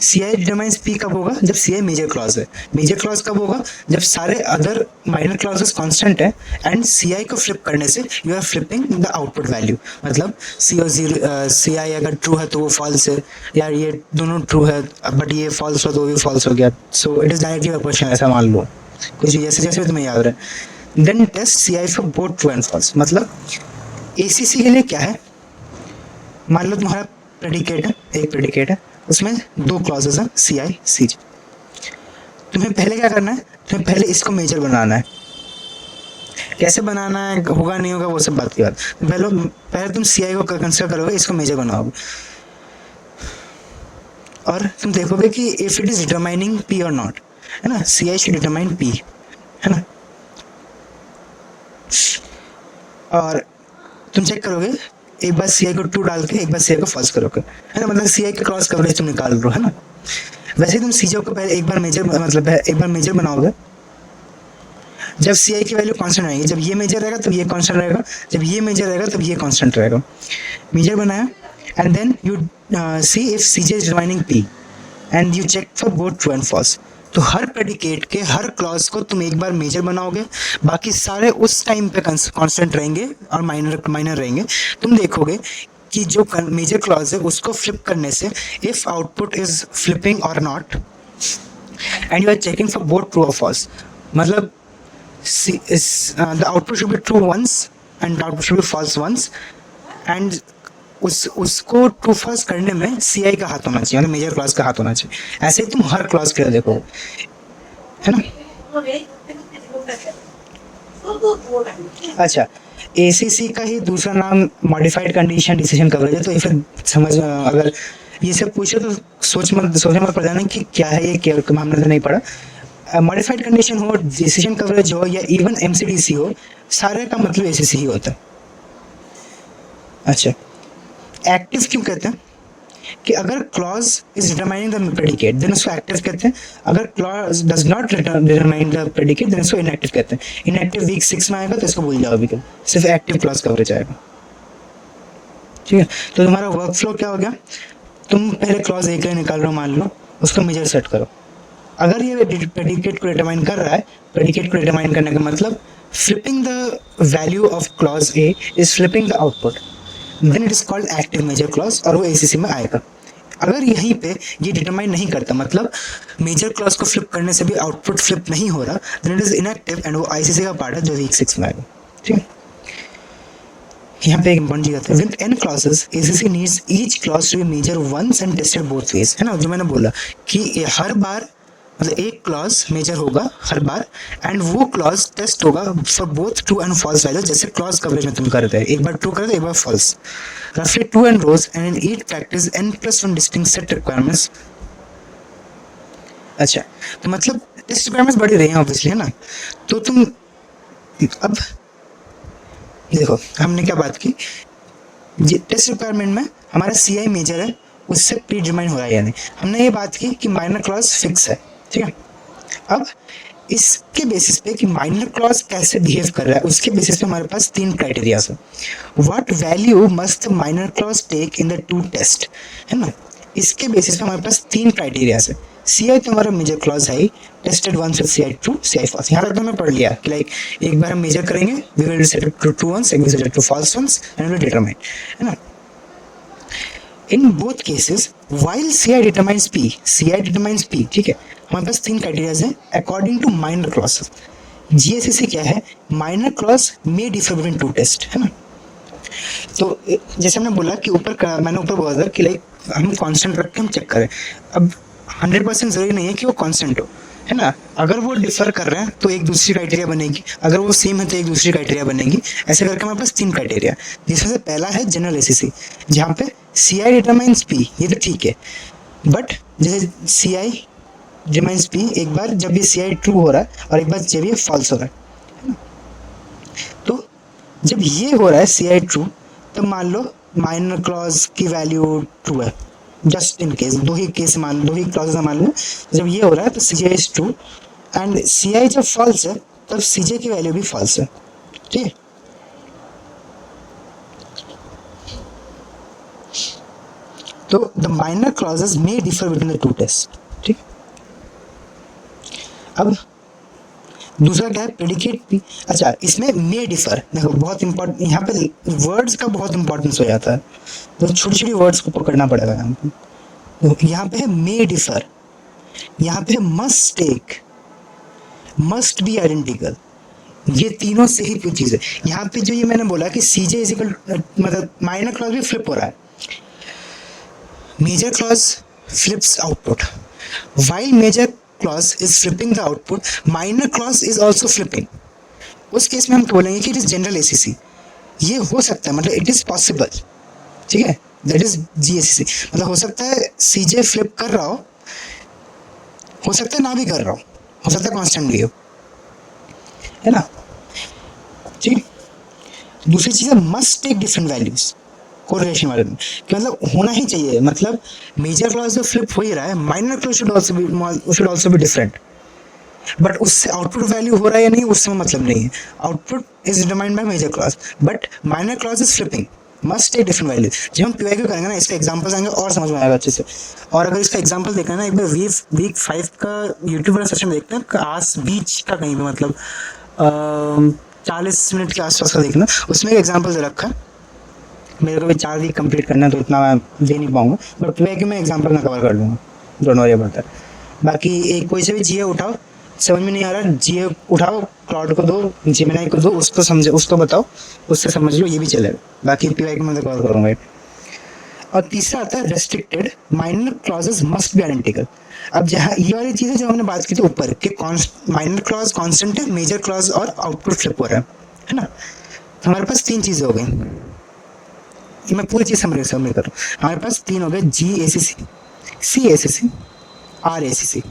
सी आई डिटरमाइंस पी कब होगा, जब सी आई मेजर क्लॉज है। मेजर क्लॉज कब होगा, जब सारे अदर माइनर क्लॉजेस कांस्टेंट है एंड सी आई को फ्लिप करने से you are flipping the output value, मतलब सी आई अगर ट्रू है तो वो फॉल्स है, यार ये दोनों ट्रू है बट ये फॉल्स हो तो भी फॉल्स हो गया, so it is directly question, ऐसा मान लो कुछ जैसे जैसे तुम्हें याद रहे। Then test C I for both true and false, मतलब एसीसी के लिए क्या है, मान लो तुम्हारा प्रेडिकेट है, एक प्रेडिकेट है, उसमें दो क्लॉजेस हैं सी आई सी जे। तुम्हें पहले क्या करना है, तुम्हें पहले इसको मेजर बनाना है। कैसे बनाना है, होगा नहीं होगा वो सब बात की बात, पहले तुम सी आई को कंसिडर करोगे, इसको मेजर बनाओगे और तुम देखोगे कि if it is determining P और नॉट, है ना, सी आई शुड डिटरमाइन पी, है ना। और तुम चेक करोगे एक बार सी आई को ट्रू डाल के एक बार सी आई को फॉल्स करोगे, है ना, मतलब सी आई का क्रॉस कवरेज तुम निकाल रहे हो, है ना। वैसे तुम सी जे को पहले एक बार मेजर बनाओगे, जब सी आई की वैल्यू कांस्टेंट रहेगी, जब ये मेजर रहेगा तब ये कांस्टेंट रहेगा, जब ये मेजर रहेगा तब ये कांस्टेंट रहेगा। मेजर बनाया and then you see if C J is determining P and you check for both true and false. तो हर प्रेडिकेट के हर क्लॉज को तुम एक बार मेजर बनाओगे, बाकी सारे उस टाइम पे कांस्टेंट रहेंगे और माइनर रहेंगे। तुम देखोगे कि जो मेजर क्लॉज है उसको फ्लिप करने से इफ आउटपुट इज फ्लिपिंग और not and you are checking for both true और फॉल्स, मतलब the output should be true once and output should be false once, and उसको ट्रू फॉल्स करने में सी आई का हाथ होना चाहिए, मतलब मेजर क्लॉज का हाथ होना चाहिए। ऐसे ही तुम हर क्लॉज के लिए देखो, है ना। अच्छा, एसीसी का ही दूसरा नाम मॉडिफाइड कंडीशन डिसीजन कवरेज है। तो फिर समझ, अगर ये सब पूछे तो सोचने मत पड़ जाना कि क्या है ये, क्या हमने तो नहीं पढ़ा। मॉडिफाइड कंडीशन हो, डिसीजन कवरेज हो या इवन एमसीडीसी हो, सारे का मतलब एसीसी ही होता है। अच्छा, एक्टिव क्यों कहते हैं, कि अगर clause is determining the predicate then उसको एक्टिव कहते हैं, अगर clause does not determine the predicate then उसको इनएक्टिव कहते हैं। इनएक्टिव वीक 6 में आएगा तो इसको भूल जाओ, अभी सिर्फ एक्टिव क्लॉज कवरेज आएगा। ठीक है, तो तुम्हारा वर्क फ्लो क्या हो गया, तुम पहले क्लॉज एक निकाल लो, मान लो उसका मेजर सेट करो। अगर ये प्रेडिकेट को डिटरमाइन कर रहा है, प्रेडिकेट को डिटरमाइन करने का मतलब flipping the value of clause A is flipping the output, then it is called active major clause और वो ACC में आएगा। अगर यहीं पे ये डिटरमाइन नहीं करता, मतलब मेजर क्लॉज को फ्लिप करने से भी आउटपुट फ्लिप नहीं हो रहा, then it is inactive and वो ICC का पार्ट है जो वीक 6 में आएगा। ठीक है, यहाँ पे एक इम्पोर्टेंट चीज आता है, with n clauses ACC needs each clause to be measured once and tested both ways, है ना, जो मैंने बोला कि हर बार मतलब एक क्लॉज मेजर होगा हर बार एंड वो क्लॉज टेस्ट होगा for both true and false value, जैसे क्लॉज कवरेज में तुम करते हैं, एक बार ट्रू करते एक बार फॉल्स। रफली 2 n rows and in each practice n+1 distinct set requirements। अच्छा, तो मतलब टेस्ट रिक्वायरमेंट्स बढ़ी रही हैं ऑब्वियसली, है ना। तो तुम अब देखो हमने क्या बात की, टेस्ट रिक्वायरमेंट में हमारा CI मेजर है, उससे प्री डिटरमाइन हो रहा है या नहीं। हमने ये बात की कि माइनर क्लॉज फिक्स है, ठीक है। अब इसके बेसिस पे कि माइनर क्लॉज कैसे बिहेव कर रहा है, उसके बेसिस पे हमारे पास 3 क्राइटेरिया है। What value must the minor clause take in the 2 test, है ना। इसके बेसिस पे हमारे पास 3 क्राइटेरिया है। CI तो हमारा मेजर क्लॉज है ही, tested once with CI true CI false. यहाँ तक तो हमने पढ़ लिया कि लाइक एक बार हम मेजर करेंगे, we will set it to true once, एक will set it to false once and will determine, है ना। In both cases, while CI determines P, ठीक है, हमारे पास 3 क्राइटेरिया हैं according to minor clause. GACC क्या है, minor clause may differ between 2 test, है ना। तो जैसे हमने बोला कि मैंने ऊपर बोला था कि लाइक हम कांस्टेंट रख के हम चेक करें। अब 100% जरूरी नहीं है कि वो कांस्टेंट हो, है ना। अगर वो डिफर कर रहे हैं तो एक दूसरी क्राइटेरिया बनेगी, अगर वो सेम है तो एक दूसरी क्राइटेरिया बनेगी। ऐसे करके हमारे पास 3 क्राइटेरिया, जिसमें से पहला है जनरल ACC, जहाँ पे CI डिटरमाइंस P, ये तो ठीक है, बट जैसे CI डिटरमाइंस P एक बार जब ये CI ट्रू हो रहा है और एक बार जब ये फॉल्स हो रहा है। तो जब ये हो रहा है CI ट्रू, तो मान लो माइनर क्लॉज की वैल्यू ट्रू है, जस्ट इन केस दो ही क्लॉजेस मान लो, जब ये हो रहा है तो CI is true and CI जब फॉल्स है तब CJ की वैल्यू भी फॉल्स है, ठीक है। तो the minor clauses may differ between the 2 test, ठीक। अब दूसरा क्या है, प्रेडिकेट P। अच्छा, इसमें मे डिफर, देखो बहुत इंपॉर्टेंट, यहाँ पे वर्ड्स का बहुत इंपॉर्टेंस हो जाता है, तो छोटी छोटी वर्ड्स को पकड़ना पड़ेगा यहाँ पे। तो यहाँ पे है मे डिफर, यहाँ पे है must take, must be identical, ये तीनों से ही कुछ चीज़ है। यहाँ पे जो ये मैंने बोला कि CJ इज इक्वल, मतलब माइनर क्लॉज भी फ्लिप हो रहा है, major clause flips output, while major clause is flipping the output, minor clause is also flipping। उस केस में हम बोलेंगे कि it is general ACC, ये हो सकता है, मतलब it is possible, ठीक है, that is GACC। मतलब हो सकता है CJ फ्लिप कर रहा हो सकता है ना भी कर रहा हो सकता है कांस्टेंट भी हो, है ना, ठीक। दूसरी चीज़ है must take different values, correlation वाले में, कि मतलब होना ही चाहिए, मतलब मेजर क्लॉज जो फ्लिप हो ही रहा है, minor clause should also be different, but उससे आउटपुट वैल्यू हो रहा है या नहीं उससे मतलब नहीं है। Output is determined by major clause but minor clause is flipping, must take different value. जब हम PYQ करेंगे ना, इसके एग्जांपल्स आएंगे और समझ में आएगा अच्छे से। और अगर इसका एग्जांपल देखना है ना, एक बार वीक 5 का यूट्यूब वाला सेशन देखते हैं, आस बीच का कहीं पे, मतलब 40 मिनट के आसपास का देखना, उसमें एक एग्जांपल दे रखा है। मेरे को भी 4 वीक कंप्लीट करना है तो उतना मैं दे नहीं पाऊंगा, बट PYQ में एग्जांपल मैं कवर कर लूँगा, डोंट वरी अबाउट दैट। बाकी एक कोई से भी GA उठाओ, समझ में नहीं आ रहा, GA उठाओ, क्लाउड को दो, जेमिनी को दो, उसको समझो, उसको बताओ, उससे समझ लो, ये भी चलेगा। बाकी PYQ में तो कवर करूँगा। और तीसरा आता है restricted, minor clauses must be identical. अब जहाँ ये वाली चीज़ है जो हमने बात की थी ऊपर कि माइनर क्लॉज कांस्टेंट है, मेजर क्लॉज और आउटपुट फ्लिप हो रहा है ना। तो हमारे पास 3 चीज़ें हो गई, मैं पूरी चीज़ समझ कर रहा हूँ। हमारे पास 3 हो गए, GACC, CACC, RACC,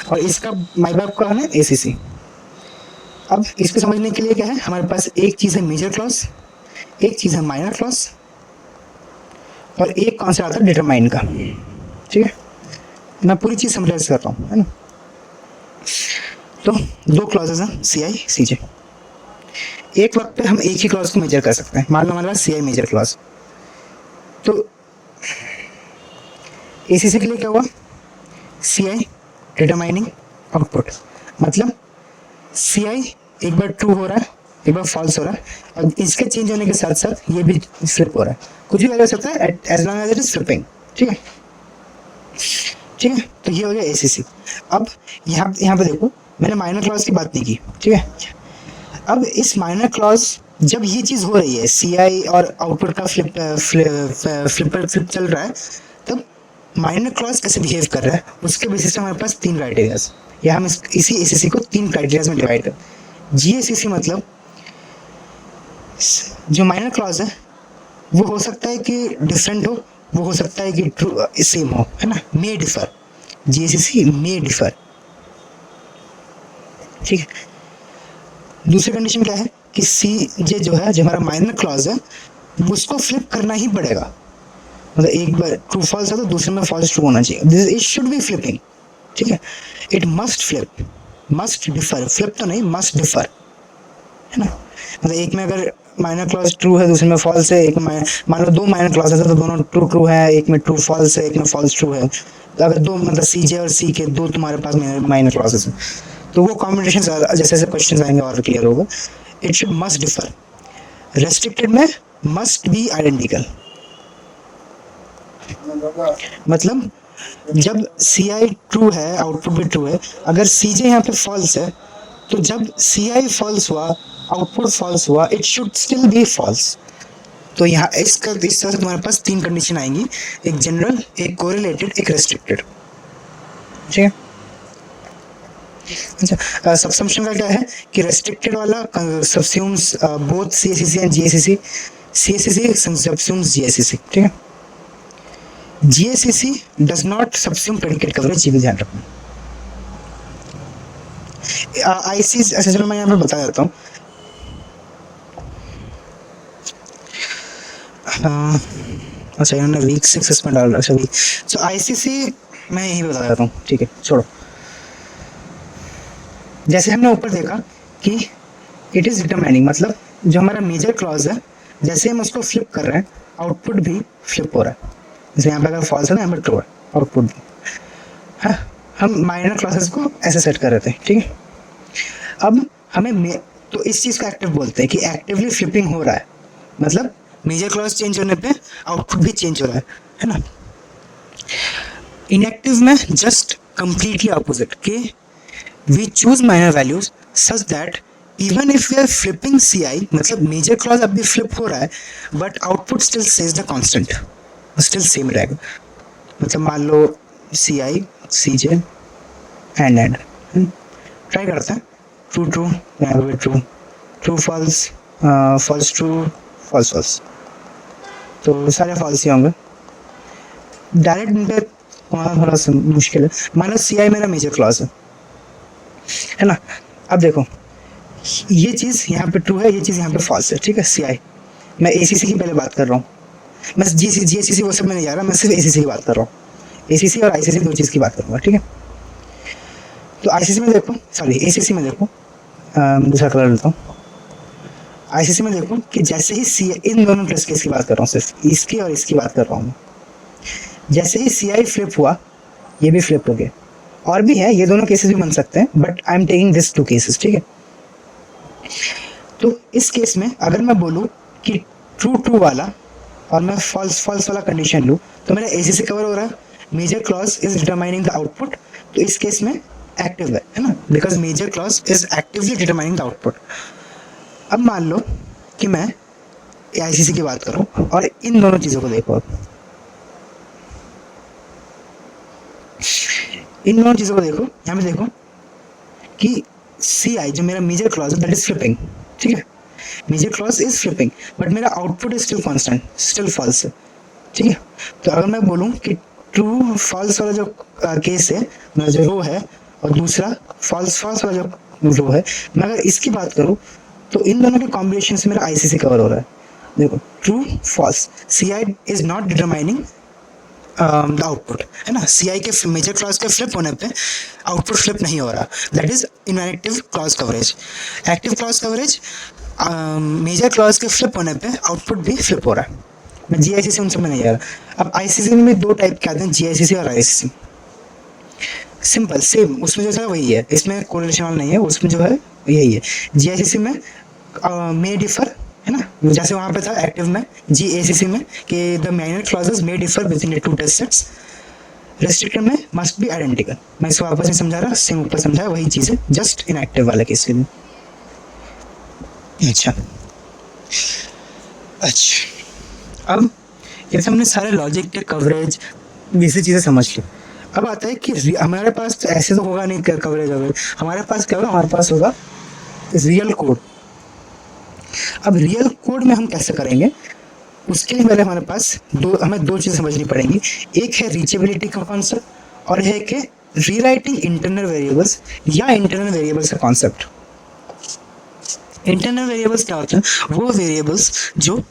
और इसका माई बाप का है ना ACC। अब इसको समझने के लिए क्या है, हमारे पास एक चीज़ है मेजर क्लॉज, एक चीज़ है माइनर क्लॉज, और एक कॉन्सेप्ट आता है डिटरमाइन का। ठीक है, मैं पूरी चीज़ समराइज कर रहा हूँ, है ना। तो दो क्लॉजेज हैं, सी आई सी जे। एक वक्त पे हम एक ही क्लॉज को मेजर कर सकते हैं। मान लो हमारे पास सी आई मेजर क्लॉज, तो एसीसी के लिए क्या हुआ, सी आई डिटरमाइनिंग आउटपुट, मतलब सी आई एक बार ट्रू हो रहा है, एक बार फॉल्स हो रहा है, और इसके चेंज होने के साथ साथ ये भी फ्लिप हो रहा है। कुछ भी वैल्यू हो सकता है as long as it is flipping. ठीक है, ठीक है, तो ये हो गया एसीसी। अब यहाँ पे देखो, मैंने माइनर क्लॉज की बात नहीं की। ठीक है, अब इस माइनर क्लॉज जब ये चीज़ हो रही है, सी आई और आउटपुट का फ्लिप चल रहा है, तब माइनर क्लॉज कैसे बिहेव कर रहा है उसके बेसिस पे हमारे पास तीन क्राइटेरियाज, या हम इसी एसीसी को तीन क्राइटेरियाज में डिवाइड कर। जीएसीसी मतलब जो माइनर क्लॉज है वो हो सकता है कि डिफरेंट हो, वो हो सकता है कि ट्रू सेम हो, है ना, मे डिफर। जीएसीसी मे डिफर। ठीक है, दूसरी कंडीशन क्या है कि सी जे जो है, जो हमारा माइनर क्लॉज है, उसको फ्लिप करना ही पड़ेगा। मतलब एक बार ट्रू फॉल्स है तो दूसरे में फॉल्स ट्रू होना चाहिए, this it should be flipping. ठीक है, it must flip, must differ, flip तो नहीं, मस्ट डिफर, है ना। मतलब एक में अगर माइनर क्लॉज ट्रू है, दूसरे में फॉल्स है, एक में मान लो दो माइनर क्लॉज है तो दोनों ट्रू ट्रू है, एक में ट्रू फॉल्स है, एक में फॉल्स ट्रू है। तो अगर दो, मतलब सी जे और सी के दो तुम्हारे पास माइनर क्लॉजेस हैं, तो वो कॉम्बिनेशन जैसे जैसे क्वेश्चन आएंगे और क्लियर होगा। It should must differ. Restricted में मस्ट बी आइडेंटिकल, मतलब जब सी आई ट्रू है, आउटपुट भी ट्रू है, अगर सी जे यहाँ पे फॉल्स है, तो जब सी आई फॉल्स हुआ, आउटपुट फॉल्स हुआ, it should still be false. तो यहाँ इस तरह से तुम्हारे पास तीन कंडीशन आएंगी, एक जनरल, एक कोरिलेटेड, एक रेस्ट्रिक्टेड। ठीक है, अच्छा, सबसम्पशन का क्या है कि रेस्ट्रिक्टेड वाला सबस्यूम्स बोथ सीएससीसी एंड जीएससीसी, सीएससीसी सबस्यूम्स जीएससीसी। ठीक है, GSCC does not subsume predicate coverage, ये भी ध्यान रखना। आईसी ऐसे, चलो मैं यहाँ पे बता देता हूँ। अच्छा, इन्होंने वीक 6 इसमें डाल रहा है। अच्छा, वीक, सो आईसीसी मैं यही बता देता हूँ। ठीक है, छोड़ो। जैसे हमने ऊपर देखा कि इट इज डिटरमाइनिंग, मतलब जो हमारा मेजर क्लॉज है, जैसे हम उसको फ्लिप कर रहे हैं, आउटपुट भी फ्लिप हो रहा है। जैसे यहाँ पे अगर फॉल्स है ना, यहाँ पे ट्रू है, आउटपुट भी। हाँ, हम माइनर क्लॉसेस को ऐसे सेट कर रहे थे। ठीक है, अब हमें तो इस चीज़ को एक्टिव बोलते हैं कि एक्टिवली फ्लिपिंग हो रहा है, मतलब मेजर क्लॉज चेंज होने पे आउटपुट भी चेंज हो रहा है ना। इनएक्टिव में जस्ट कंप्लीटली ऑपोजिट, कि we choose minor values such that even if we are flipping C I, मतलब मेजर क्लॉज अभी फ्लिप हो रहा है but output still says the constant, still same रहेगा। मतलब मान लो सी आई सी जे एंड ट्राई करते हैं, ट्रू ट्रू, यहाँ पे true, true false, false true, false false, तो सारे फॉल्स ही होंगे। डायरेक्ट इन पे थोड़ा सा मुश्किल है। मानो सी आई मेरा मेजर क्लॉज है ना। अब देखो, ये चीज़ यहाँ पे ट्रू है, ये चीज़ यहाँ पे फॉल्स है। ठीक है, सी आई, मैं ए सी सी की पहले बात कर रहा हूँ, मैं जी ए सी सी वो सब में नहीं जा रहा, मैं सिर्फ ए सी सी की बात कर रहा हूँ। ए सी सी और आई सी सी दो चीज़ की बात करूँगा। ठीक है, तो आई सी सी में देखो, सॉरी ए सी सी में देखो, दूसरा कलर लेता हूँ। आई सी सी में देखो कि जैसे ही सी, इन दोनों टेस्ट केस की बात कर रहा हूँ, सिर्फ इसकी और इसकी बात कर रहा हूँ। जैसे ही सी आई फ्लिप हुआ, ये भी फ्लिप हो गया। और भी है, ये दोनों केसेस भी बन सकते हैं, but I am taking this two cases. ठीक है, तो इस केस में अगर मैं बोलूँ कि ट्रू ट्रू वाला और मैं फॉल्स फॉल्स वाला कंडीशन लूँ, तो मेरा ए सी सी कवर हो रहा है, major clause is determining the output, तो इस केस में एक्टिव है ना, because major clause is actively determining the output. अब मान लो कि मैं आई सी सी की बात करूँ और इन दोनों चीज़ों को देखो, इन दोनों चीज़ों को देखो, यहाँ पे देखो कि सी आई जो मेरा मेजर क्लॉज है दैट इज फ्लिपिंग। ठीक है, major clause is flipping but मेरा output is still constant, still false है। ठीक है, तो अगर मैं बोलूँ कि ट्रू फॉल्स वाला जो केस है, मेरा जो रो है, और दूसरा फॉल्स फॉल्स वाला जो रो है, मैं अगर इसकी बात करूँ तो इन दोनों के कॉम्बिनेशन से मेरा आईसीसी कवर हो रहा है। देखो true false, C I is not determining the output, है ना। सी आई के मेजर क्लॉज के फ्लिप होने पे आउटपुट फ्लिप नहीं हो रहा, that is inactive clause coverage. Active clause coverage, major clause के फ्लिप होने पे आउटपुट भी फ्लिप हो रहा है। मैं जी आई सी सी उन सब में नहीं जा रहा। अब आई सी सी में दो टाइप के आते हैं, जी आई सी सी और आई सी सी। सिंपल सेम, उसमें जो है वही है, इसमें कोरिलेशन वाला नहीं है, उसमें जो है यही है। जी आई सी सी में मे डिफर, है ना, जैसे वहाँ पे था एक्टिव में, जी ए सी सी में कि the minor clauses may differ within the two test sets, restricted में मस्ट बी आइडेंटिकल। मैं इसको वापस नहीं समझा रहा, सेम ऊपर समझाया वही चीज़ है, जस्ट इनएक्टिव वाला केस के लिए। अच्छा अच्छा, अब जैसे हमने सारे लॉजिक के कवरेज जैसी चीज़ें समझ ली, अब आता है कि हमारे पास तो ऐसे तो होगा नहीं कवरेज ववरेज, हमारे पास क्या होगा, हमारे पास होगा रियल कोड। अब रियल कोड में हम कैसे करेंगे, उसके लिए पहले हमारे पास हमें दो चीज़ समझनी पड़ेंगी। एक है रीचेबिलिटी का कॉन्सेप्ट और है कि रीराइटिंग इंटरनल वेरिएबल्स या इंटरनल वेरिएबल्स का कॉन्सेप्ट। इंटरनल वेरिएबल्स क्या होते हैं, वो वेरिएबल्स जो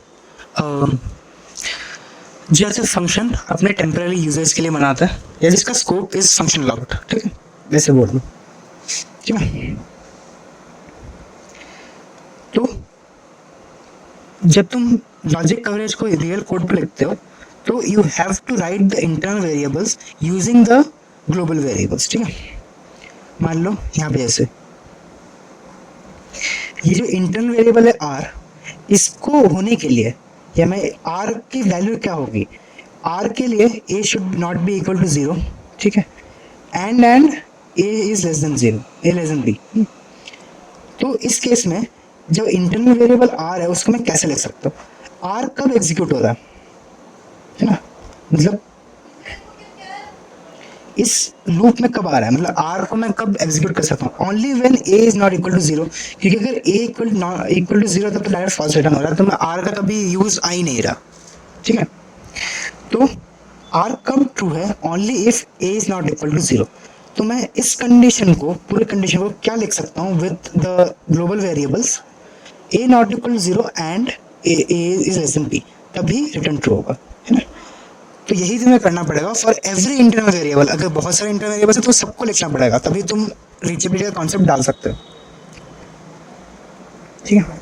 जैसे फंक्शन अपने टेम्पररी यूजर्स के लिए बनाता है या जिसका स्कोप इज फंक्शन लॉक्ड, ठीक है, वैसे बोल लो, ठीक है। तो जब तुम लॉजिक कवरेज को रियल कोड पर लिखते हो तो you have to write the internal variables using the global variables, ठीक है। मान लो यहाँ पे ऐसे ये जो इंटरनल वेरिएबल है आर, इसको होने के लिए या मैं आर की वैल्यू क्या होगी, आर के लिए A should not be equal to 0, ठीक है, and A is less than 0, A less than B. तो इस केस में जो इंटरनल वेरिएबल आर है उसको मैं कैसे लिख सकता हूँ, आर कब एग्जीक्यूट हो रहा है ना, मतलब इस लूप में कब आ रहा है, मतलब आर को मैं कब एग्जीक्यूट कर सकता हूँ, only when A is not equal to 0, क्योंकि अगर ए इक्वल टू 0 तब तो डायरेक्ट फॉल्स रिटर्न हो रहा है, तो मैं आर का कभी यूज आ ही नहीं रहा, ठीक है। तो आर कब ट्रू है, only if A is not equal to 0। तो मैं इस कंडीशन को, पूरे कंडीशन को क्या लिख सकता हूँ with the global variables A not equal to 0 and A is less than B, तभी रिटर्न ट्रू होगा, है ना। तो यही तुम्हें करना पड़ेगा फॉर एवरी इंटरनल वेरिएबल। अगर बहुत सारे इंटरनल वेरिएबल्स है तो सबको लिखना पड़ेगा, तभी तुम रीचेबिलिटी का कॉन्सेप्ट डाल सकते हो, ठीक है।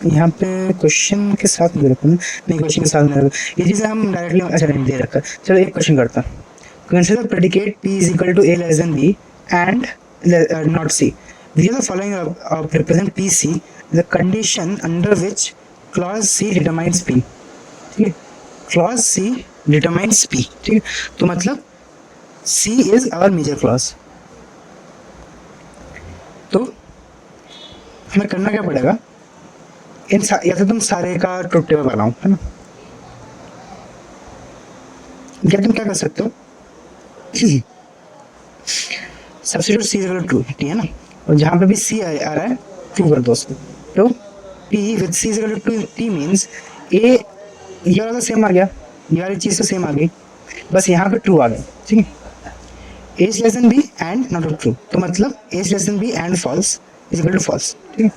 यहाँ पे क्वेश्चन के साथ दे रखा नहीं, क्वेश्चन के साथ नहीं रखा, ये चीज़ें हम डायरेक्टली अच्छा नहीं दे रखा। चलो एक क्वेश्चन करता हूँ, consider predicate p is equal to a less than b and not c, these are the following represent pc, the condition under which clause c determines p, ठीक है, clause c determines p, ठीक है। तो मतलब c is our major clause। तो हमें करना क्या पड़ेगा, या तो तुम सारे का ट्रुथ टेबल बनाओ, है ना, या तुम क्या कर सकते हो, substitute C equal to T, है ना, और जहाँ पे भी सी आ रहा है ट्रू कर दो उसको। तो P with C equal to T means A, ये वाला सेम आ गया, ये वाली चीज़ तो सेम आ गई, बस यहाँ पे ट्रू आ गया, ठीक है। A is less than B and not true, तो मतलब A is less than B and false is equal to false, ठीक है।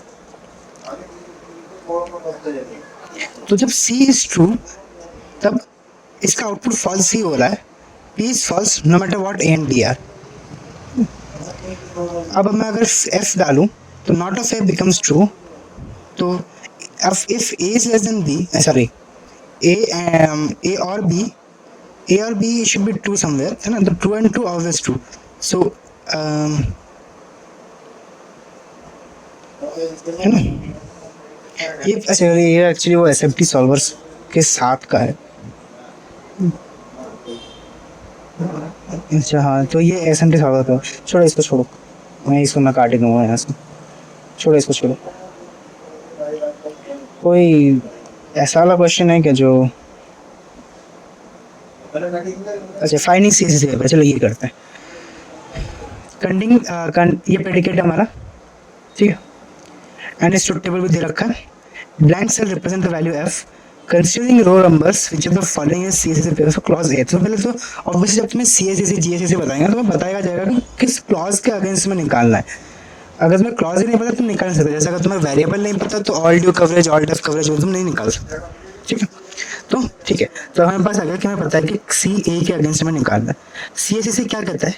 तो जब C इज ट्रू तब इसका आउटपुट फॉल्स ही हो रहा है, P is false no matter what A and B are. अब मैं अगर F डालूं तो not of A becomes true, तो if A is less than B, sorry A और B should be true somewhere, है ना, तो true and true always true. So है ना, ये अच्छा ये एक्चुअली वो एसएमटी सॉल्वर्स के साथ का है। अच्छा हाँ, तो ये एसएमटी सॉल्वर का, छोड़ो इसको, छोड़ो, मैं काट दूंगा यहाँ से, छोड़ो इसको, छोड़ो। कोई ऐसा वाला क्वेश्चन है क्या जो, अच्छा फाइंडिंग सी से, चलो ये करते हैं। ये प्रेडिकेट है हमारा, ठीक है, एंड इस ट्रुथ टेबल भी दे रखा है। Blank cell represent the value f, considering row numbers which of the following is CSC paper clause A. तो पहले तो ऑब्वियसली जब तुम्हें सीएससी जीएससी बताएंगे तो बताया जाएगा कि किस क्लॉज के अगेंस्ट में निकालना है। अगर तुम्हें क्लॉज ही नहीं पता तुम निकाल नहीं सकते। जैसे अगर तुम्हें वेरिएबल नहीं पता तो all du coverage all def coverage वो तुम नहीं निकाल सकते। ठीक है, तो ठीक है, तो हमारे पास अगर कि हमें पता है कि सी ए के अगेंस्ट में निकालना है। सीएससी क्या कहता है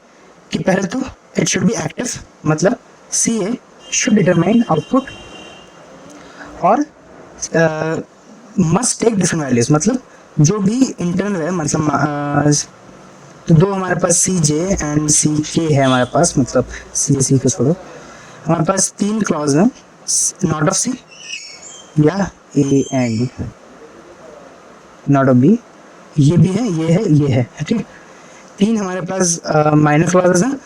कि पहले तो इट शुड बी एक्टिव, मतलब सी ए शुड डिटरमाइन आउटपुट और मस्ट टेक डिफरेंट वैल्यूज, मतलब जो भी इंटरनल है, मतलब तो दो हमारे पास सी जे एंड सी के है हमारे पास, मतलब सी को छोड़ो हमारे पास तीन क्लॉज है नॉट ऑफ सी या A and not of B, ये भी है ये है ये है, ठीक। तीन हमारे पास माइनर क्लॉजेस हैं।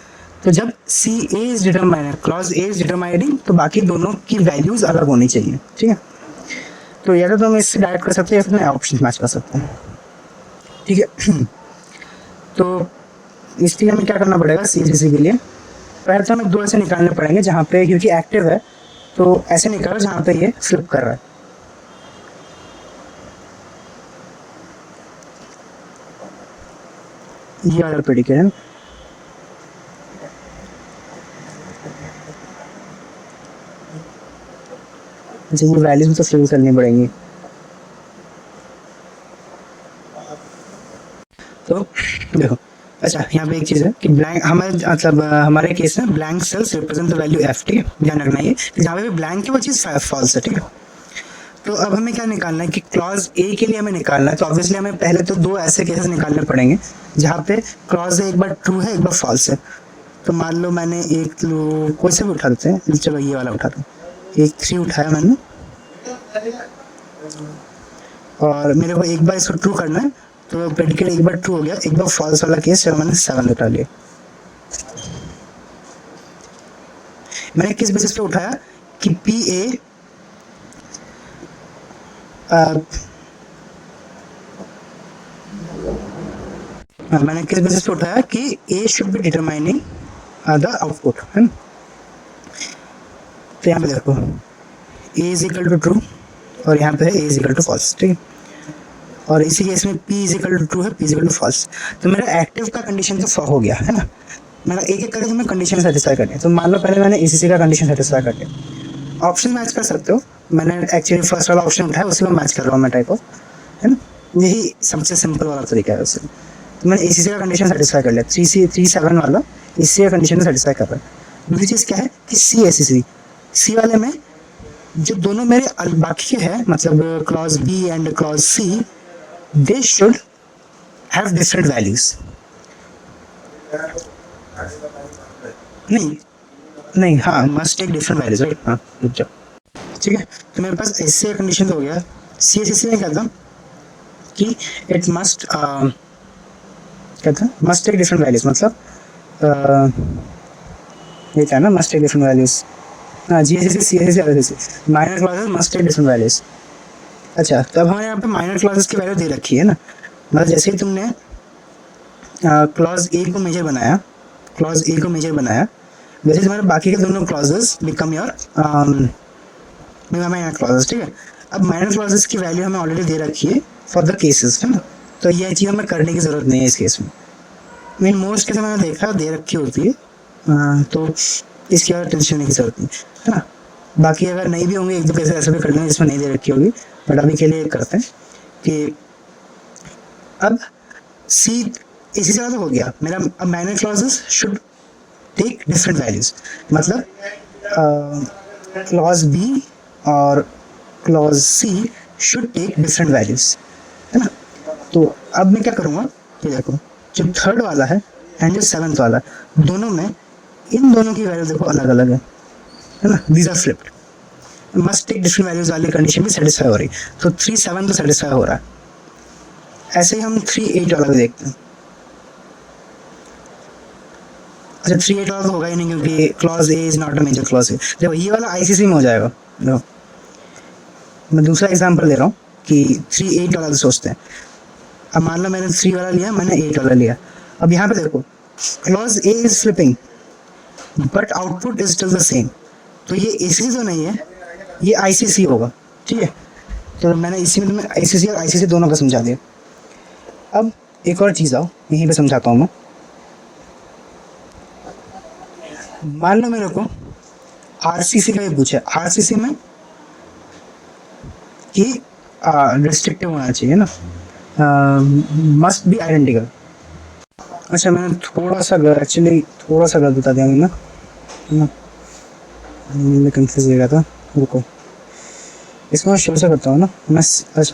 तो जब C A is determining clause A is determining तो बाकी दोनों की वैल्यूज अलग होनी चाहिए, ठीक है। तो या तो हम इससे डायरेक्ट कर सकते हैं या फिर ऑप्शन मैच कर सकते हैं, ठीक है। तो इसलिए हमें क्या करना पड़ेगा सीएससी के लिए, पहले तो हमें दो ऐसे निकालने पड़ेंगे जहाँ पे, क्योंकि एक्टिव है तो ऐसे निकालो जहाँ पे ये फ्लिप कर रहा है। ये वाला प्रेडिकेट है, अच्छा ये वैल्यूज तो फिल करनी पड़ेंगी। तो देखो, अच्छा यहाँ पे एक चीज़ है कि ब्लैंक हमारे मतलब हमारे केस में blank cells represent the value F, ठीक है, ध्यान रखना ये जहाँ पे भी ब्लैंक है वो चीज़ फॉल्स है, ठीक है। तो अब हमें क्या निकालना है कि क्लॉज ए के लिए हमें निकालना है, तो ऑब्वियसली हमें पहले तो दो ऐसे केसेस निकालने पड़ेंगे जहाँ पे क्लॉज ए एक बार ट्रू है एक बार फॉल्स है। तो मान लो मैंने एक कोई से भी उठा देते हैं, चलो ये वाला उठाते हैं, एक 3 उठाया मैंने और मेरे को एक बार इसको ट्रू करना है, तो प्रेडिकेट एक बार ट्रू हो गया, एक बार फॉल्स वाला केस चलो मैंने 7 उठा लिया। मैंने किस बेसिस पे उठाया कि पी ए मैंने किस बेसिस पे उठाया कि A should be determining the output, है ना। तो यहाँ पे देखो A is equal to true और यहाँ पे है A is equal to false, ठीक है। और इसी केस में p is equal to true है, p is equal to false. तो मेरा एक्टिव का कंडीशन तो हो गया है ना, मैंने एक एक करके तुम्हें कंडीशन सेटिस्फाई करनी है। तो मान लो पहले मैंने एसीसी का कंडीशन सेटिस्फाई कर लिया, ऑप्शन मैच कर सकते हो, मैंने एक्चुअली फर्स्ट वाला ऑप्शन उठाया उसी में मैच कर रहा हूँ मैं टाइप ऑफ, है ना, यही सबसे सिंपल वाला तरीका है वैसे। तो मैंने एसीसी का कंडीशन सेटिस्फाई कर लिया, 3C 3 7 वाला एसीसी का कंडीशन सेटिस्फाई कर रहा है। दूसरी चीज़ क्या है कि सी एसीसी सी वाले में जो दोनों मेरे बाकी के हैं, मतलब clause B and clause C, they should have different values। नहीं नहीं, हाँ must take different values, right, हाँ रुक जाओ, ठीक है। तो मेरे पास ऐसे कंडीशन तो हो गया, सी एस में कहता हूँ कि इट मस्ट कहता है मस्ट टेक डिफरेंट वैल्यूज, मतलब ये था ना मस्ट टेक डिफरेंट वैल्यूज, हाँ जी S C S C minor classes must take different values. अच्छा, तो अब हमारे यहाँ पे माइनर क्लॉजेस की वैल्यू दे रखी है ना, मतलब जैसे ही तुमने क्लॉज ए को मेजर बनाया, क्लॉज ए को मेजर बनाया, वैसे तुम्हारे बाकी के दोनों clauses become your minor clauses, ठीक है। अब माइनर क्लॉजेस की वैल्यू हमें ऑलरेडी दे रखी है फॉर द केसेस, है ना, तो ये चीज़ हमें करने की ज़रूरत नहीं है इस केस में। मीन मोस्ट केस मैंने देखा दे रखी होती है, तो इसकी और टेंशन लेने की जरूरत नहीं, है ना। बाकी अगर नहीं भी होंगे एक दो केसेस ऐसे भी कर देंगे जिसमें नहीं दे रखी होगी, बट अभी के लिए करते हैं कि अब सी इसी तरह तो हो गया मेरा। अब minor clauses should take different values, मतलब क्लॉज बी और clause C should take different values, है ना। तो अब मैं क्या करूँगा, ये देखो जो थर्ड वाला है एंड जो 7th वाला, दोनों में इन दोनों की वैल्यू देखो अलग अलग है ना, these are flipped, must take different values वाली कंडीशन भी सेटिस्फाई हो रही, तो 3 7 तो सेटिस्फाई हो रहा है। ऐसे ही हम 3 8 वाला भी देखते हैं। अच्छा 3 8 वाला तो होगा ही नहीं क्योंकि clause A is not a major clause. देखो ये वाला आईसीसी में हो जाएगा। देखो मैं दूसरा एग्जांपल ले रहा हूँ कि 3 8 वाला सोचते हैं। अब मान लो मैंने 3 वाला लिया, मैंने 8 वाला लिया। अब यहाँ पे देखो clause A is flipping but output is still the same, तो ये एसीसी तो नहीं है, ये आईसीसी होगा, ठीक है। तो मैंने इसी में तुम्हें आईसीसी और आईसीसी दोनों का समझा दिया। अब एक और चीज़ आओ, यहीं पे समझाता हूँ मैं। मान लो मेरे को आरसीसी का ये पूछा, आरसीसी में कि रिस्ट्रिक्टिव होना चाहिए ना, मस्ट बी आइडेंटिकल। अच्छा मैंने एक्चुअली थोड़ा सा गलत बता दिया ना, मैं कंफ्यूज हो गया था। रुको, इसमें मैं शुरू से करता हूँ ना, मैं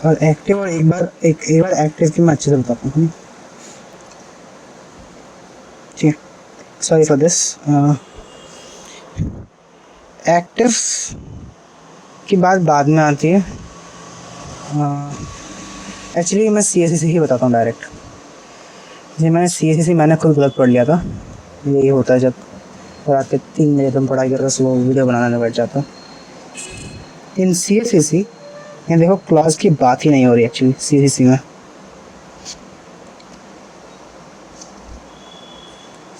और एक्टिव और एक बार एक्टिव की मैं अच्छे से बताता हूँ। ठीक है, सॉरी फॉर दिस। एक्टिव की बात बाद में आती है। एक्चुअली मैं सीएससी ही बताता हूँ डायरेक्ट। जी मैंने सीएससी मैंने खुद गलत पढ़ लिया था। यही होता है जब रात के 3 बजे तुम पढ़ाई कर सुबह वीडियो बनाने बैठ जाता। इन सीएससी ये देखो क्लॉज की बात ही नहीं हो रही एक्चुअली सीएससी में।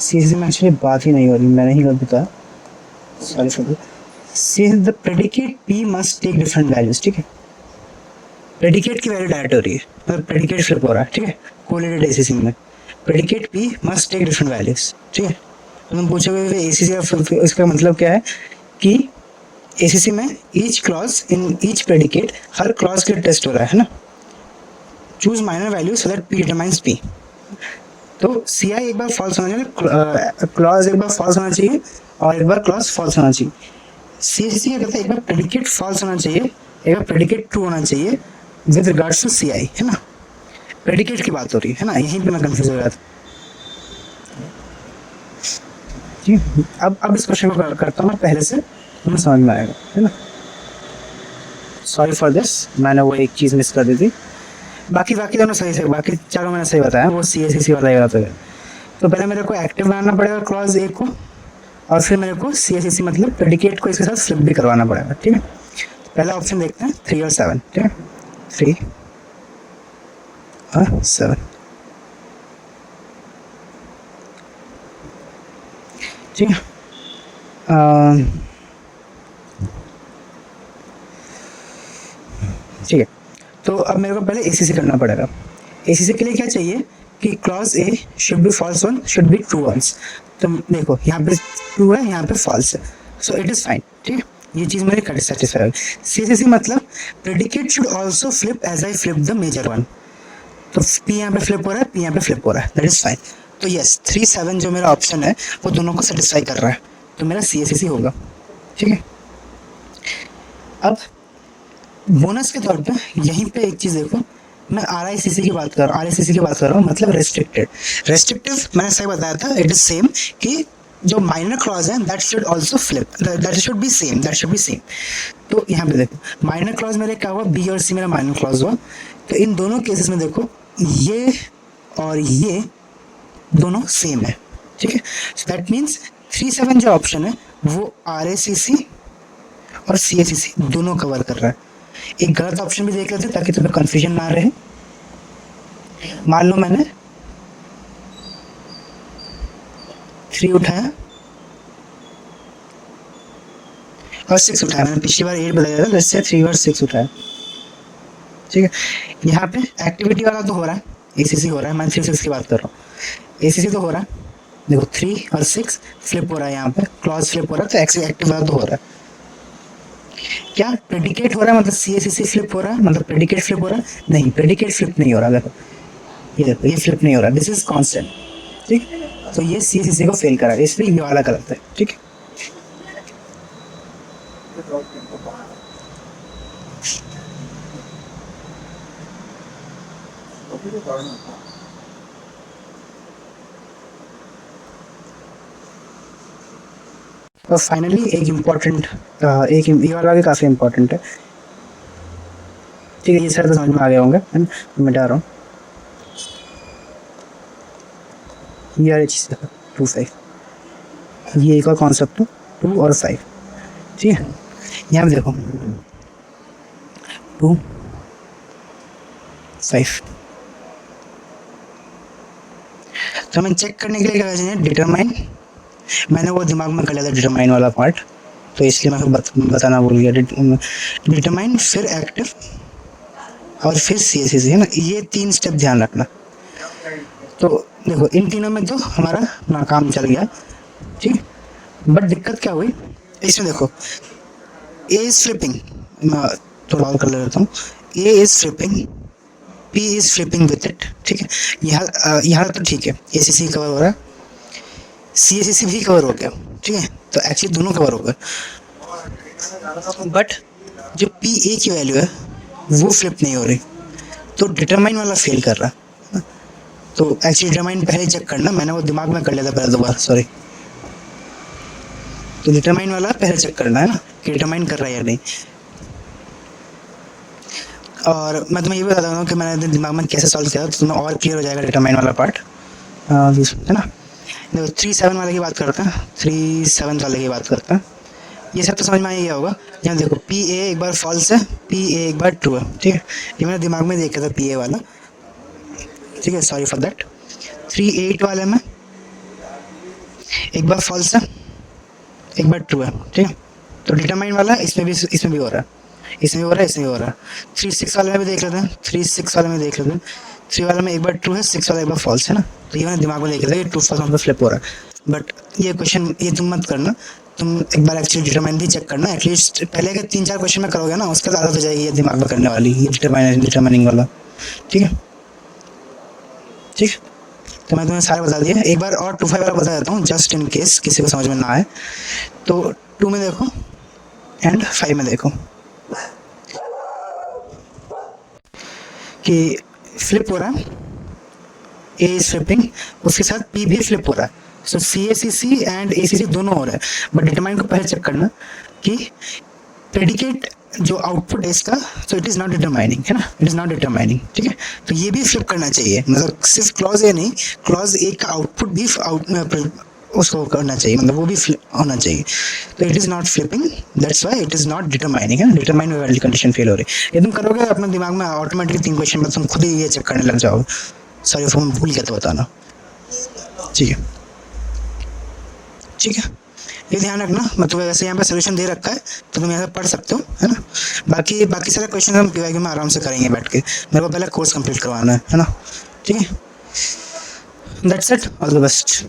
सीएससी में एक्चुअली बात ही नहीं हो रही, मैंने ही गलत बताया, sorry for that. Since the predicate P must take different values, ठीक है, प्रेडिकेट की वैल्यू डायरेक्ट हो रही है, मतलब प्रेडिकेट फ्लिप हो रहा है, ठीक है, कोरिलेटेड एसीसी में predicate P must take different values, ठीक है। तो तुम पूछोगे एसीसी इसका मतलब क्या है कि एसीसी में ईच क्लॉज इन ईच प्रेडिकेट, हर क्लॉज के लिए टेस्ट हो रहा है ना, choose minor value so that P determines P। तो सी आई एक बार फॉल्स होना चाहिए, क्लॉज एक बार फॉल्स होना चाहिए और एक बार क्लॉज फॉल्स होना चाहिए। सीएससी क्या कहते हैं, एक बार प्रेडिकेट फॉल्स होना चाहिए, एक बार प्रेडिकेट ट्रू होना चाहिए विद रिगार्ड्स टू सीआई, है ना, प्रेडिकेट की बात हो रही है ना, यहीं पे मैं कंफ्यूज हो रहा था। जी अब इस क्वेश्चन को करता हूँ मैं पहले से, तुम्हें समझ में आएगा, है ना। सॉरी फॉर दिस, मैंने वो एक चीज़ मिस कर दी थी। बाकी दोनों सही से, बाकी चारों मैंने सही बताया, वो सीएससी वाला ही बात है। तो पहले मेरे को एक्टिव बनाना पड़ेगा क्लॉज ए को, और फिर मेरे को सीएससी मतलब प्रेडिकेट को इसके साथ फ्लिप भी करवाना पड़ेगा, ठीक है। पहला ऑप्शन देखते हैं 3 और 7, ठीक है, 3 और 7, ठीक है। ठीक है, तो अब मेरे को पहले एसीसी करना पड़ेगा। एसीसी के लिए क्या चाहिए कि clause A should be false one, should be true once. तो देखो यहाँ पे ट्रू है, यहाँ पे फॉल्स है, सो इट इज फाइन, ठीक है, ये चीज़ मेरे सेटिस्फाई होगी। सीएससी मतलब predicate should also flip as I flip the major one. तो पी यहाँ पे फ्लिप हो रहा है, पी यहाँ पे फ्लिप हो रहा है, दैट इज फाइन। तो यस 3 7 जो मेरा ऑप्शन है वो दोनों को सेटिस्फाई कर रहा है, तो मेरा सीएससी होगा, ठीक है। अब बोनस के तौर पे यहीं पे एक चीज़ देखो, मैं आरआईसीसी की बात कर रहा हूँ, मतलब रेस्ट्रिक्टिव मैंने सही बताया था, इट इज सेम कि जो माइनर क्लॉज है that should also flip, that should be same. तो यहाँ पे देखो माइनर क्लॉज मेरे क्या हुआ, बी और सी मेरा माइनर क्लॉज हुआ। तो इन दोनों केसेस में देखो ये और ये दोनों सेम है, ठीक है। सो दैट मीन्स 3 7 जो ऑप्शन है वो आरआईसीसी और सीएससी दोनों कवर कर रहा है। एक गलत ऑप्शन भी देख लेते ताकि तुम्हें कंफ्यूजन ना रहे। मान लो मैंने 3 उठाया और 6 उठाया, मैंने पिछली बार 8 बताया था, जैसे 3 और 6 उठाया, ठीक है। यहाँ पे एक्टिविटी वाला तो हो रहा है, एसीसी हो रहा है, मैं 3 6 की बात कर रहा हूँ, एसीसी तो हो रहा है। देखो 3 और 6 फ्लिप हो रहा है, यहाँ पे क्लॉज फ्लिप हो रहा है, तो एक्टिव वाला तो हो रहा है। क्या प्रेडिकेट हो रहा है मतलब सीएससी फ्लिप हो रहा है, मतलब प्रेडिकेट फ्लिप हो रहा है? नहीं, प्रेडिकेट फ्लिप नहीं हो रहा। देखो ये फ्लिप नहीं हो रहा, दिस इज कांस्टेंट, ठीक। तो ये सीएससी को फेल करा, इसलिए ये वाला गलत है, ठीक है। और फाइनली एक इम्पोर्टेंट, एक ये वाला भी काफ़ी इम्पोर्टेंट है, ठीक है। ये सर तो समझ में आ गए होंगे, है ना, मिटा रहा हूँ। ये वाली चीज़ 2 5, ये एक और कॉन्सेप्ट है 2 और 5, ठीक है। यहाँ पे देखो 2 5, तो हमें चेक करने के लिए क्या चाहिए, डिटरमाइन। मैंने वो दिमाग में कर लिया था डिटरमाइन वाला पार्ट, तो इसलिए मैं बताना भूल गया। डिटरमाइन फिर एक्टिव और फिर सी एस सी है ना, ये 3 स्टेप ध्यान रखना। तो देखो इन तीनों में तो हमारा ना काम चल गया, ठीक। बट दिक्कत क्या हुई इसमें, देखो ए इज फ्लिपिंग, मैं थोड़ा और कर लेता हूँ, A is flipping, P is flipping with it, ठीक है। यहाँ तो ठीक है, ए सी सी कवर हो रहा है, सी एस सी भी कवर हो गया, ठीक है, तो एक्चुअली दोनों कवर हो गए। बट जो पी ए की वैल्यू है वो फ्लिप नहीं हो रही, तो डिटरमाइन वाला फेल कर रहा है। तो एक्चुअली डिटरमाइन पहले चेक करना, मैंने वो दिमाग में कर लिया था पहले 2 बार, सॉरी। तो डिटरमाइन वाला पहले चेक करना है ना कि डिटरमाइन कर रहा है या नहीं। और मैं तुम्हें ये भी बता दूँ कि मैंने दिमाग में कैसे सॉल्व किया, तो तुम्हें और क्लियर हो जाएगा डिटरमाइन वाला पार्ट, है ना। देखो 3-7 वाले की बात करते हैं, 3-7 वाले की बात करते हैं। ये सब तो समझ में आ ही गया होगा। यहाँ देखो पी ए एक बार फॉल्स है, पी ए एक बार ट्रू है, ठीक है। ये मैंने दिमाग में देखा था पी ए वाला, ठीक है, सॉरी फॉर दैट। 3-8 वाले में एक बार फॉल्स है, एक बार ट्रू है, ठीक है। तो डिटरमाइन वाला इसमें भी हो रहा है, इसमें भी हो रहा है, इसमें भी हो रहा है। 3-6 वाले में भी देख लेते हैं, 3-6 वाले में देख लेते हैं। 3 वाले में एक बार ट्रू है, 6 वाला एक बार फॉल्स है ना। तो ये मैंने दिमाग में देख लिया था कि ट्रू फॉल्स मतलब फ्लिप हो रहा है। बट ये क्वेश्चन ये तुम मत करना, तुम एक बार एक्चुअली डिटरमाइन भी चेक करना। एटलीस्ट पहले के 3-4 क्वेश्चन में करोगे ना, उसके बाद आदत हो जाएगी ये दिमाग में करने वाली, ये डिटरमाइनिंग वाला, ठीक है। ठीक, तो मैं तुम्हें सारे बता दिए। एक बार और 2-5 वाला बता देता हूँ, जस्ट इन केस किसी को समझ में ना आए। तो 2 में देखो एंड 5 में देखो कि फ्लिप हो रहा है, ए इज फ्लिपिंग, उसके साथ पी भी फ्लिप हो रहा है। सो सी ए सी सी एंड ए सी सी दोनों हो रहा है। बट डिटरमाइन को पहले चेक करना कि प्रेडिकेट जो आउटपुट है इसका, so it is not determining, है ना, इट इज़ नॉट डिटरमाइनिंग, ठीक है। तो ये भी फ्लिप करना चाहिए, मतलब सिर्फ क्लॉज ए नहीं, क्लॉज ए का आउटपुट भी उसको करना चाहिए, मतलब वो भी होना चाहिए। तो it is not flipping, that's why it is not determining, है ना। डिटरमाइन में वैलिड कंडीशन फेल हो रही है। ये तुम करोगे अपने दिमाग में ऑटोमेटिकली 3 क्वेश्चन में तुम खुद ही ये चेक करने लग जाओगे। सॉरी फॉर भूल गया था बताना, ठीक है, ठीक है। ये ध्यान रखना, मैं तुम्हें वैसे यहाँ पे सोल्यूशन दे रखा है, तो तुम यहाँ से पढ़ सकते हो, है ना। बाकी सारे क्वेश्चन हम पीवाईक्यू में आराम से करेंगे बैठ के, मेरे को पहले कोर्स कंप्लीट करवाना है ना, ठीक है। That's it, all the best.